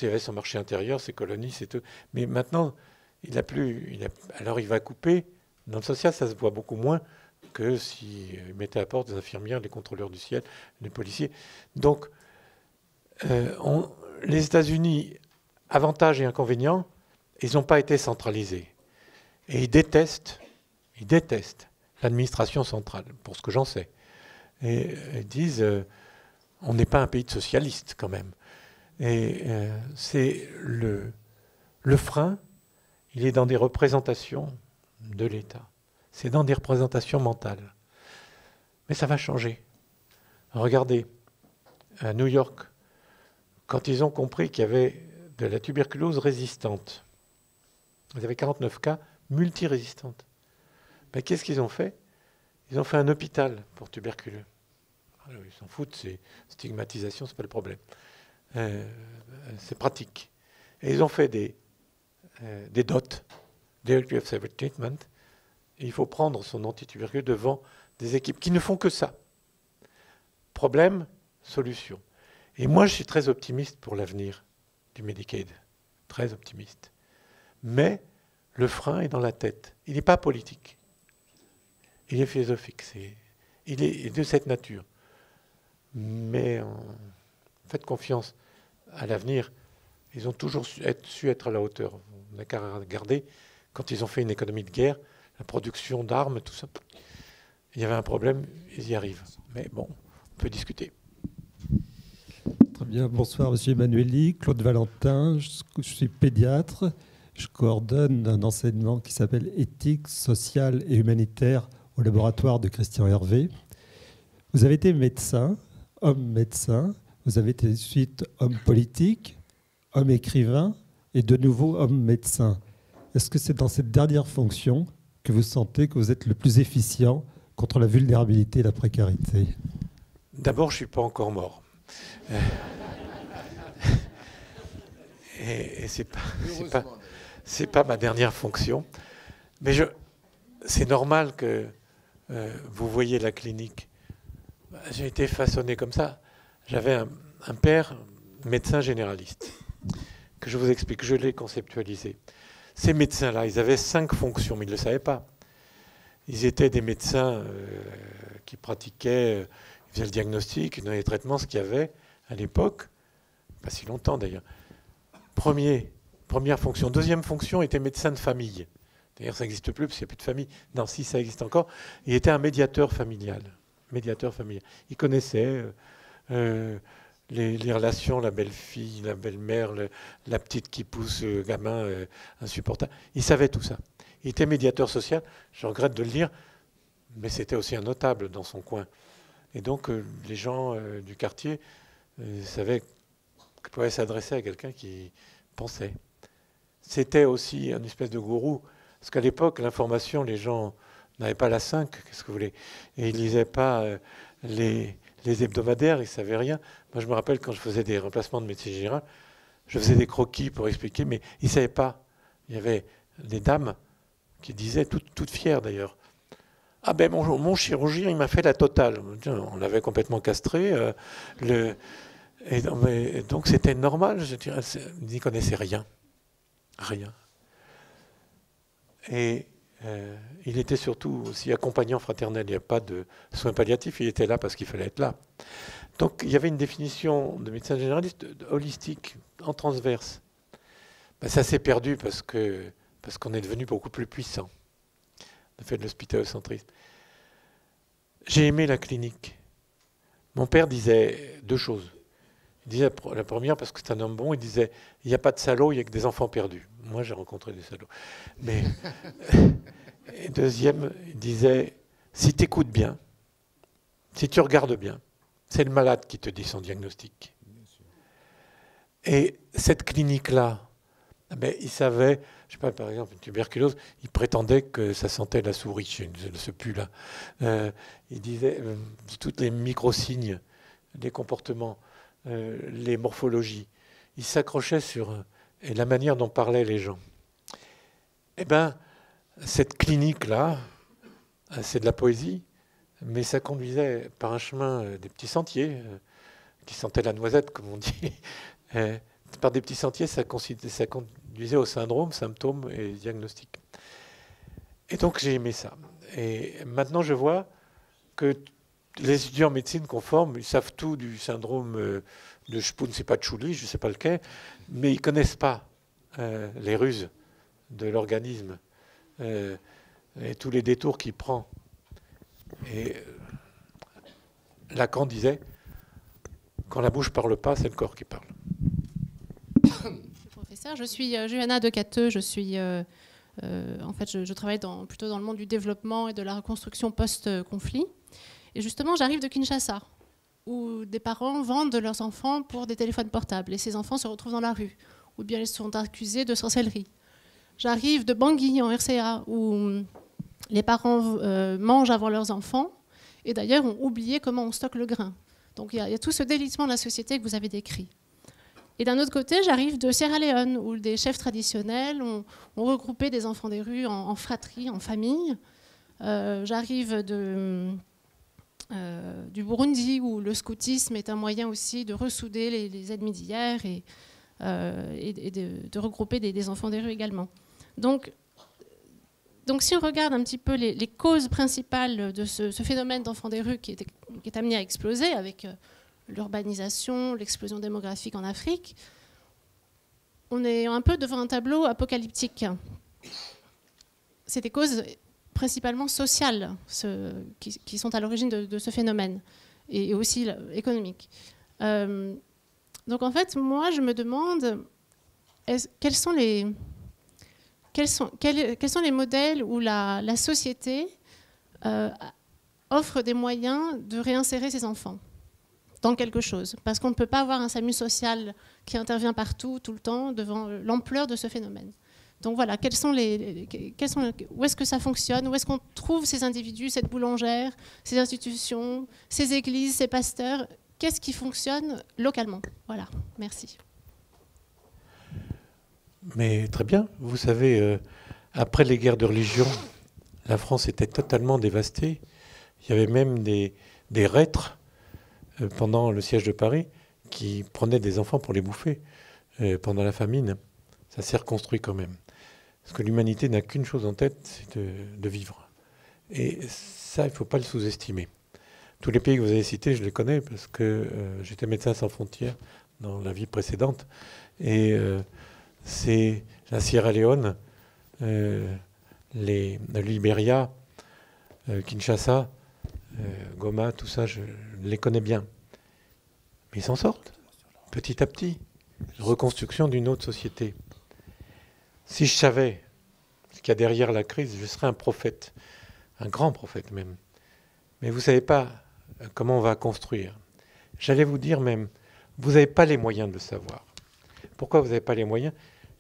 y avait son marché intérieur, ses colonies, c'est tout. Mais maintenant, alors il va couper. Dans le social, ça se voit beaucoup moins que s'il mettait à la porte des infirmières, des contrôleurs du ciel, des policiers. Donc, les États-Unis, avantages et inconvénients, ils n'ont pas été centralisés. Et ils détestent l'administration centrale, pour ce que j'en sais. Et ils disent, on n'est pas un pays de socialistes quand même. Et c'est le frein, il est dans des représentations de l'État. C'est dans des représentations mentales. Mais ça va changer. Regardez, à New York, quand ils ont compris qu'il y avait de la tuberculose résistante, ils avaient 49 cas multirésistantes. Ben, qu'est-ce qu'ils ont fait? Ils ont fait un hôpital pour tuberculeux. Alors, ils s'en foutent, c'est stigmatisation, c'est pas le problème. C'est pratique. Et ils ont fait des DOT, Directory of Safe Treatment. Et il faut prendre son antituberculeux devant des équipes qui ne font que ça. Problème, solution. Et moi, je suis très optimiste pour l'avenir du Medicaid. Très optimiste. Mais le frein est dans la tête. Il n'est pas politique. Il est philosophique. Il est de cette nature. Mais faites confiance à l'avenir. Ils ont toujours su être à la hauteur. On n'a qu'à regarder, quand ils ont fait une économie de guerre, la production d'armes, tout ça, il y avait un problème, ils y arrivent. Mais bon, on peut discuter.
Très
Très bien. Bonsoir, Monsieur Emmanueli. Claude Valentin, je suis pédiatre. Je coordonne un enseignement qui s'appelle Éthique sociale et humanitaire au laboratoire de Christian Hervé. Vous avez été médecin, homme médecin. Vous avez été ensuite homme politique, homme écrivain et de nouveau homme médecin. Est-ce que c'est dans cette dernière fonction que vous sentez que vous êtes le plus efficient contre la vulnérabilité et la précarité?
D'abord, je ne suis pas encore mort. Et ce n'est pas ma dernière fonction. Mais c'est normal que vous voyez la clinique. J'ai été façonné comme ça. J'avais un père médecin généraliste, que je vous explique, je l'ai conceptualisé. Ces médecins-là, ils avaient 5 fonctions, mais ils ne le savaient pas. Ils étaient des médecins qui pratiquaient, ils faisaient le diagnostic, ils donnaient les traitements, ce qu'il y avait à l'époque, pas si longtemps d'ailleurs. Première fonction. Deuxième fonction était médecin de famille. D'ailleurs, ça n'existe plus parce qu'il n'y a plus de famille. Non, si, ça existe encore. Il était un médiateur familial. Il connaissait les relations, la belle-fille, la belle-mère, la petite qui pousse le gamin insupportable. Il savait tout ça. Il était médiateur social, je regrette de le dire, mais c'était aussi un notable dans son coin. Et donc, les gens du quartier savaient qu'ils pouvaient s'adresser à quelqu'un qui pensait. C'était aussi un espèce de gourou, parce qu'à l'époque, l'information, les gens n'avaient pas la 5, qu'est-ce que vous voulez, et ils ne lisaient pas les hebdomadaires, ils ne savaient rien. Moi, je me rappelle quand je faisais des remplacements de médecine générale, je faisais des croquis pour expliquer, mais ils ne savaient pas. Il y avait des dames qui disaient, toutes fières d'ailleurs, « Ah ben mon chirurgien, il m'a fait la totale. » On l'avait complètement castré. Et donc c'était normal, je dirais, ils n'y connaissaient rien. Rien. Et il était surtout aussi accompagnant fraternel. Il n'y a pas de soins palliatifs, il était là parce qu'il fallait être là. Donc il y avait une définition de médecin généraliste holistique, en transverse. Ben, ça s'est perdu parce qu'on est devenu beaucoup plus puissant. On a fait de l'hospitalo-centrisme. J'ai aimé la clinique. Mon père disait 2 choses. Il disait la première, parce que c'est un homme bon, il disait il n'y a pas de salauds, il n'y a que des enfants perdus. Moi, j'ai rencontré des salauds. Mais et deuxième, il disait si tu écoutes bien, si tu regardes bien, c'est le malade qui te dit son diagnostic. Et cette clinique-là, ben, il savait, je ne sais pas, par exemple, une tuberculose, il prétendait que ça sentait la souris, ce pus-là. Il disait tous les micro-signes, les comportements, les morphologies. Il s'accrochait sur et la manière dont parlaient les gens. Eh bien, cette clinique-là, c'est de la poésie, mais ça conduisait par un chemin des petits sentiers, qui sentaient la noisette, comme on dit. Par des petits sentiers, ça conduisait au syndrome, symptômes et diagnostics. Et donc, j'ai aimé ça. Et maintenant, je vois que les étudiants en médecine conforme, ils savent tout du syndrome de Spoon-Sepachuli, je ne sais pas lequel, mais ils ne connaissent pas les ruses de l'organisme et tous les détours qu'il prend. Et Lacan disait, quand la bouche ne parle pas, c'est le corps qui parle.
Professeur, je suis Johanna de Cateux, je suis... en fait, je travaille plutôt dans le monde du développement et de la reconstruction post-conflit. Et justement, j'arrive de Kinshasa, où des parents vendent leurs enfants pour des téléphones portables. Et ces enfants se retrouvent dans la rue, ou bien ils sont accusés de sorcellerie. J'arrive de Bangui, en RCA, où les parents mangent avant leurs enfants, et d'ailleurs ont oublié comment on stocke le grain. Donc il y a tout ce délitement de la société que vous avez décrit. Et d'un autre côté, j'arrive de Sierra Leone, où des chefs traditionnels ont regroupé des enfants des rues en fratrie, en famille. J'arrive du Burundi, où le scoutisme est un moyen aussi de ressouder les ennemis d'hier et de regrouper des enfants des rues également. Donc si on regarde un petit peu les causes principales de ce phénomène d'enfants des rues qui est amené à exploser avec l'urbanisation, l'explosion démographique en Afrique, on est un peu devant un tableau apocalyptique. C'est des causes principalement sociales qui sont à l'origine de ce phénomène, et aussi économiques. Donc en fait, moi, je me demande quels sont les modèles où la société offre des moyens de réinsérer ces enfants dans quelque chose. Parce qu'on ne peut pas avoir un SAMU social qui intervient partout, tout le temps, devant l'ampleur de ce phénomène. Donc voilà, où est-ce que ça fonctionne? Où est-ce qu'on trouve ces individus, cette boulangère, ces institutions, ces églises, ces pasteurs? Qu'est-ce qui fonctionne localement? Voilà, merci.
Mais très bien. Vous savez, après les guerres de religion, la France était totalement dévastée. Il y avait même des reîtres pendant le siège de Paris qui prenaient des enfants pour les bouffer pendant la famine. Ça s'est reconstruit quand même. Parce que l'humanité n'a qu'une chose en tête, c'est de vivre. Et ça, il ne faut pas le sous-estimer. Tous les pays que vous avez cités, je les connais parce que j'étais médecin sans frontières dans la vie précédente. Et c'est la Sierra Leone, le Libéria, Kinshasa, Goma, tout ça, je les connais bien. Mais ils s'en sortent, petit à petit. Reconstruction d'une autre société. Si je savais ce qu'il y a derrière la crise, je serais un prophète, un grand prophète même. Mais vous ne savez pas comment on va construire. J'allais vous dire même, vous n'avez pas les moyens de le savoir. Pourquoi vous n'avez pas les moyens?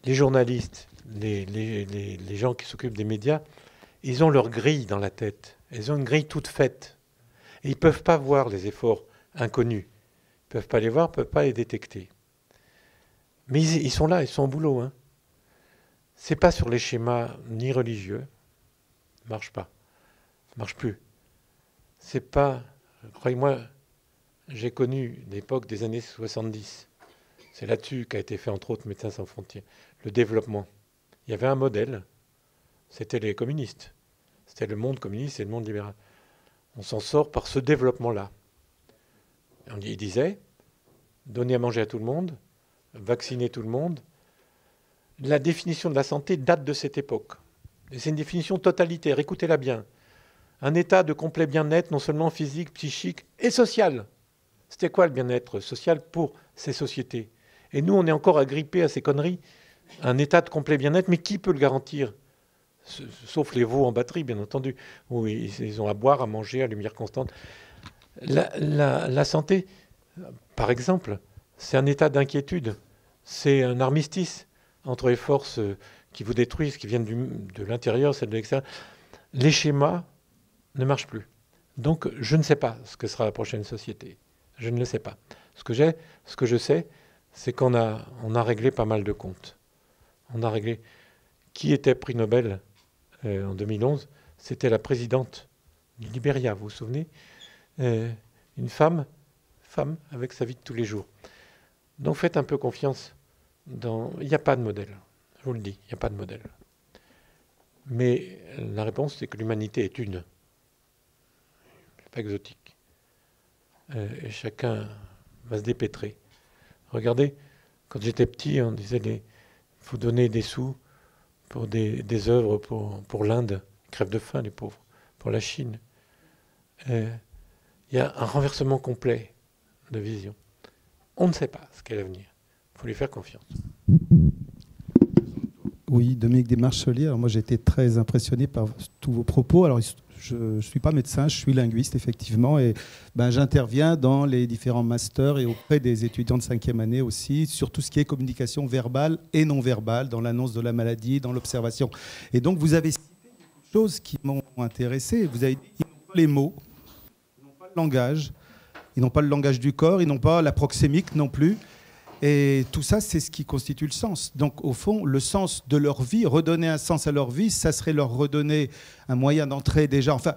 Les journalistes, les gens qui s'occupent des médias, ils ont leur grille dans la tête. Ils ont une grille toute faite. Et ils ne peuvent pas voir les efforts inconnus. Ils ne peuvent pas les voir, ils ne peuvent pas les détecter. Mais ils sont là, ils sont au boulot. Hein. Ce n'est pas sur les schémas ni religieux. Ça ne marche pas. Ça ne marche plus. C'est pas... Croyez-moi, j'ai connu l'époque des années 70. C'est là-dessus qu'a été fait, entre autres, Médecins sans frontières. Le développement. Il y avait un modèle. C'était les communistes. C'était le monde communiste et le monde libéral. On s'en sort par ce développement-là. Il disait, donner à manger à tout le monde, vacciner tout le monde. La définition de la santé date de cette époque. Et c'est une définition totalitaire, écoutez-la bien. Un état de complet bien-être, non seulement physique, psychique et social. C'était quoi le bien-être social pour ces sociétés? Et nous, on est encore agrippés à ces conneries. Un état de complet bien-être, mais qui peut le garantir? Sauf les veaux en batterie, bien entendu, où ils ont à boire, à manger, à lumière constante. La santé, par exemple, c'est un état d'inquiétude. C'est un armistice entre les forces qui vous détruisent, qui viennent de l'intérieur, celles de l'extérieur. Les schémas ne marchent plus. Donc, je ne sais pas ce que sera la prochaine société. Je ne le sais pas. Ce que je sais, c'est qu'on a réglé pas mal de comptes. On a réglé... Qui était prix Nobel en 2011? C'était la présidente du Libéria, vous vous souvenez? Une femme avec sa vie de tous les jours. Donc faites un peu confiance. Il n'y a pas de modèle. Je vous le dis, il n'y a pas de modèle. Mais la réponse, c'est que l'humanité est une. C'est pas exotique. Et chacun va se dépêtrer. Regardez, quand j'étais petit, on disait il faut donner des sous pour des œuvres pour l'Inde. Ils crèvent de faim, les pauvres. Pour la Chine. Il y a un renversement complet de vision. On ne sait pas ce qu'est l'avenir. Il faut lui faire confiance.
Oui, Dominique Desmarcheliers. Alors moi, j'ai été très impressionné par tous vos propos. Alors, je ne suis pas médecin, je suis linguiste, effectivement, et j'interviens dans les différents masters et auprès des étudiants de 5e année aussi, sur tout ce qui est communication verbale et non verbale, dans l'annonce de la maladie, dans l'observation. Et donc, vous avez cité des choses qui m'ont intéressé. Vous avez dit qu'ils n'ont pas les mots, ils n'ont pas le langage, ils n'ont pas le langage du corps, ils n'ont pas la proxémique non plus. Et tout ça, c'est ce qui constitue le sens. Donc, au fond, le sens de leur vie, redonner un sens à leur vie, ça serait leur redonner un moyen d'entrer déjà, enfin,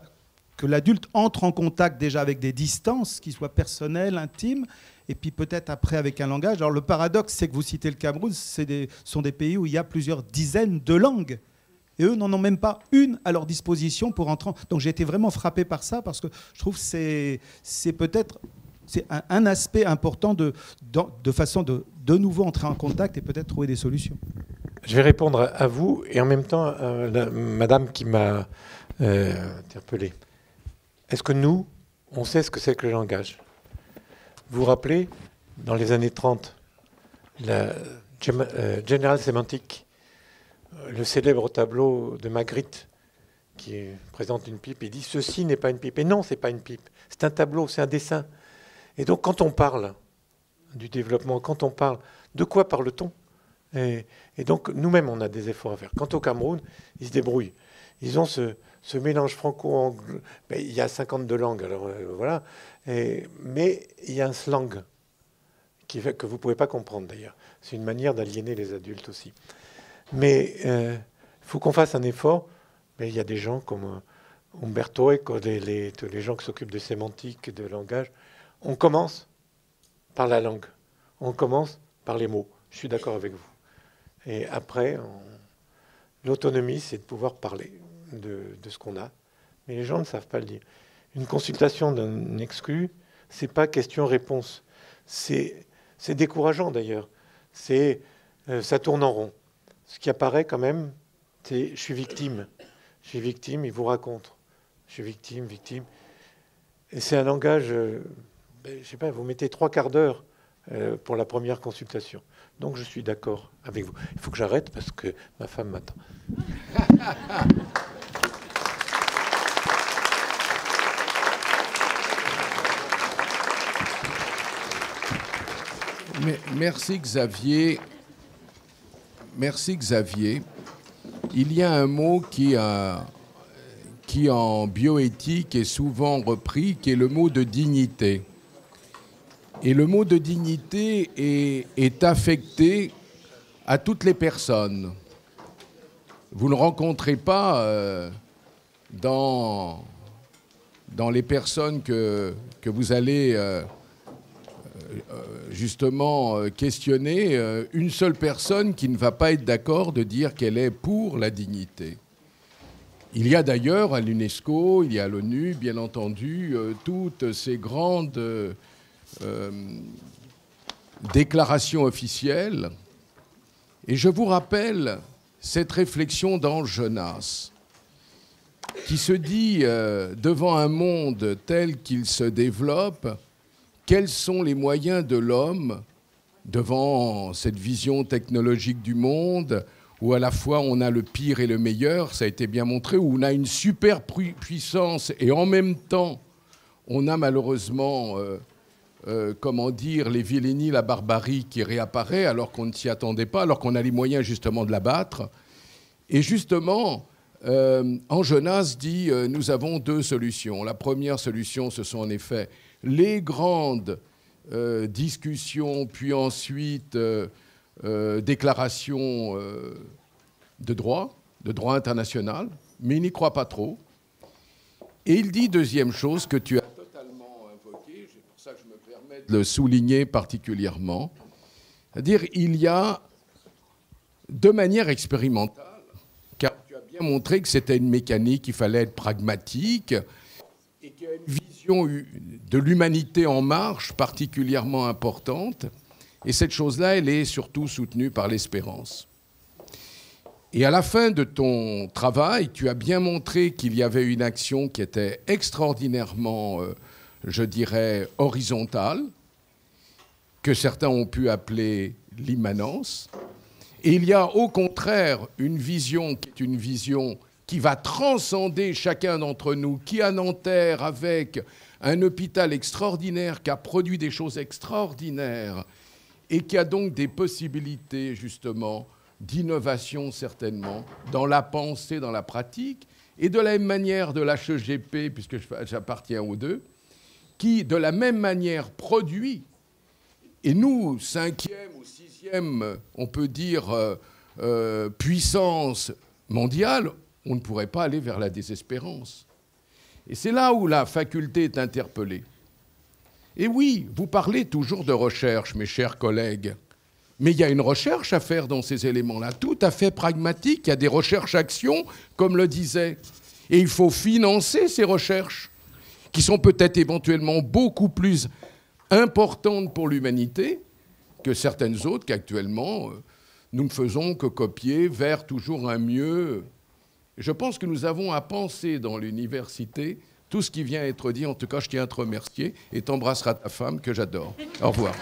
que l'adulte entre en contact déjà avec des distances qui soient personnelles, intimes, et puis peut-être après avec un langage. Alors, le paradoxe, c'est que vous citez le Cameroun, sont des pays où il y a plusieurs dizaines de langues. Et eux n'en ont même pas une à leur disposition pour entrer. Donc, j'ai été vraiment frappé par ça, parce que je trouve que c'est peut-être... C'est un aspect important de façon de nouveau entrer en contact et peut-être trouver des solutions.
Je vais répondre à vous et en même temps à la madame qui m'a interpellé. Est-ce que nous, on sait ce que c'est que le langage? Vous vous rappelez, dans les années 30, la General Semantic, le célèbre tableau de Magritte qui présente une pipe et dit « Ceci n'est pas une pipe ». Et non, ce n'est pas une pipe. C'est un tableau, c'est un dessin. Et donc, quand on parle du développement, quand on parle, de quoi parle-t-on ? Et donc, nous-mêmes, on a des efforts à faire. Quant au Cameroun, ils se débrouillent. Ils ont ce mélange franco-anglais. Ben, il y a 52 langues, alors voilà. Mais il y a un slang que vous ne pouvez pas comprendre, d'ailleurs. C'est une manière d'aliéner les adultes aussi. Mais il faut qu'on fasse un effort. Mais il y a des gens comme Umberto Eco, tous les gens qui s'occupent de sémantique, de langage. On commence par la langue. On commence par les mots. Je suis d'accord avec vous. Et après, l'autonomie, c'est de pouvoir parler de ce qu'on a. Mais les gens ne savent pas le dire. Une consultation d'un exclu, c'est pas question-réponse. C'est décourageant d'ailleurs. Ça tourne en rond. Ce qui apparaît quand même, c'est je suis victime. Je suis victime, il vous raconte. Je suis victime. Et c'est un langage, je sais pas, vous mettez 3 quarts d'heure pour la première consultation. Donc je suis d'accord avec vous. Il faut que j'arrête parce que ma femme m'attend.
Merci Xavier. Merci Xavier. Il y a un mot qui en bioéthique est souvent repris, qui est le mot de dignité. Et le mot de dignité est affecté à toutes les personnes. Vous ne rencontrez pas dans les personnes que vous allez justement questionner une seule personne qui ne va pas être d'accord de dire qu'elle est pour la dignité. Il y a d'ailleurs à l'UNESCO, il y a à l'ONU, bien entendu, toutes ces grandes déclarations officielles. Et je vous rappelle cette réflexion d'Ange Jonas, qui se dit, devant un monde tel qu'il se développe, quels sont les moyens de l'homme devant cette vision technologique du monde, où à la fois on a le pire et le meilleur, ça a été bien montré, où on a une super puissance et en même temps on a malheureusement, comment dire, les vilainies, la barbarie qui réapparaît alors qu'on ne s'y attendait pas, alors qu'on a les moyens justement de la battre. Et justement, Ange Jonas dit nous avons 2 solutions. La première solution, ce sont en effet les grandes discussions, puis ensuite déclarations de droit international, mais il n'y croit pas trop. Et il dit, deuxième chose, que tu as totalement invoqué, c'est pour ça que je me permets de le souligner particulièrement, c'est-à-dire il y a, de manière expérimentale, car tu as bien montré que c'était une mécanique, il fallait être pragmatique, et qu'il y a une vision de l'humanité en marche particulièrement importante. Et cette chose-là, elle est surtout soutenue par l'espérance. Et à la fin de ton travail, tu as bien montré qu'il y avait une action qui était extraordinairement, je dirais, horizontale, que certains ont pu appeler l'immanence. Et il y a au contraire une vision qui est une vision qui va transcender chacun d'entre nous, qui à Nanterre, avec un hôpital extraordinaire, qui a produit des choses extraordinaires, et qui a donc des possibilités, justement, d'innovation, certainement, dans la pensée, dans la pratique, et de la même manière de l'HEGP, puisque j'appartiens aux 2, qui, de la même manière, produit, et nous, 5e ou 6e, on peut dire, puissance mondiale, on ne pourrait pas aller vers la désespérance. Et c'est là où la faculté est interpellée. Et oui, vous parlez toujours de recherche, mes chers collègues, mais il y a une recherche à faire dans ces éléments-là, tout à fait pragmatique. Il y a des recherches-actions, comme le disait. Et il faut financer ces recherches, qui sont peut-être éventuellement beaucoup plus importantes pour l'humanité que certaines autres qu'actuellement, nous ne faisons que copier vers toujours un mieux. Je pense que nous avons à penser dans l'université tout ce qui vient être dit. En tout cas, je tiens à te remercier et t'embrasseras ta femme que j'adore. Au revoir.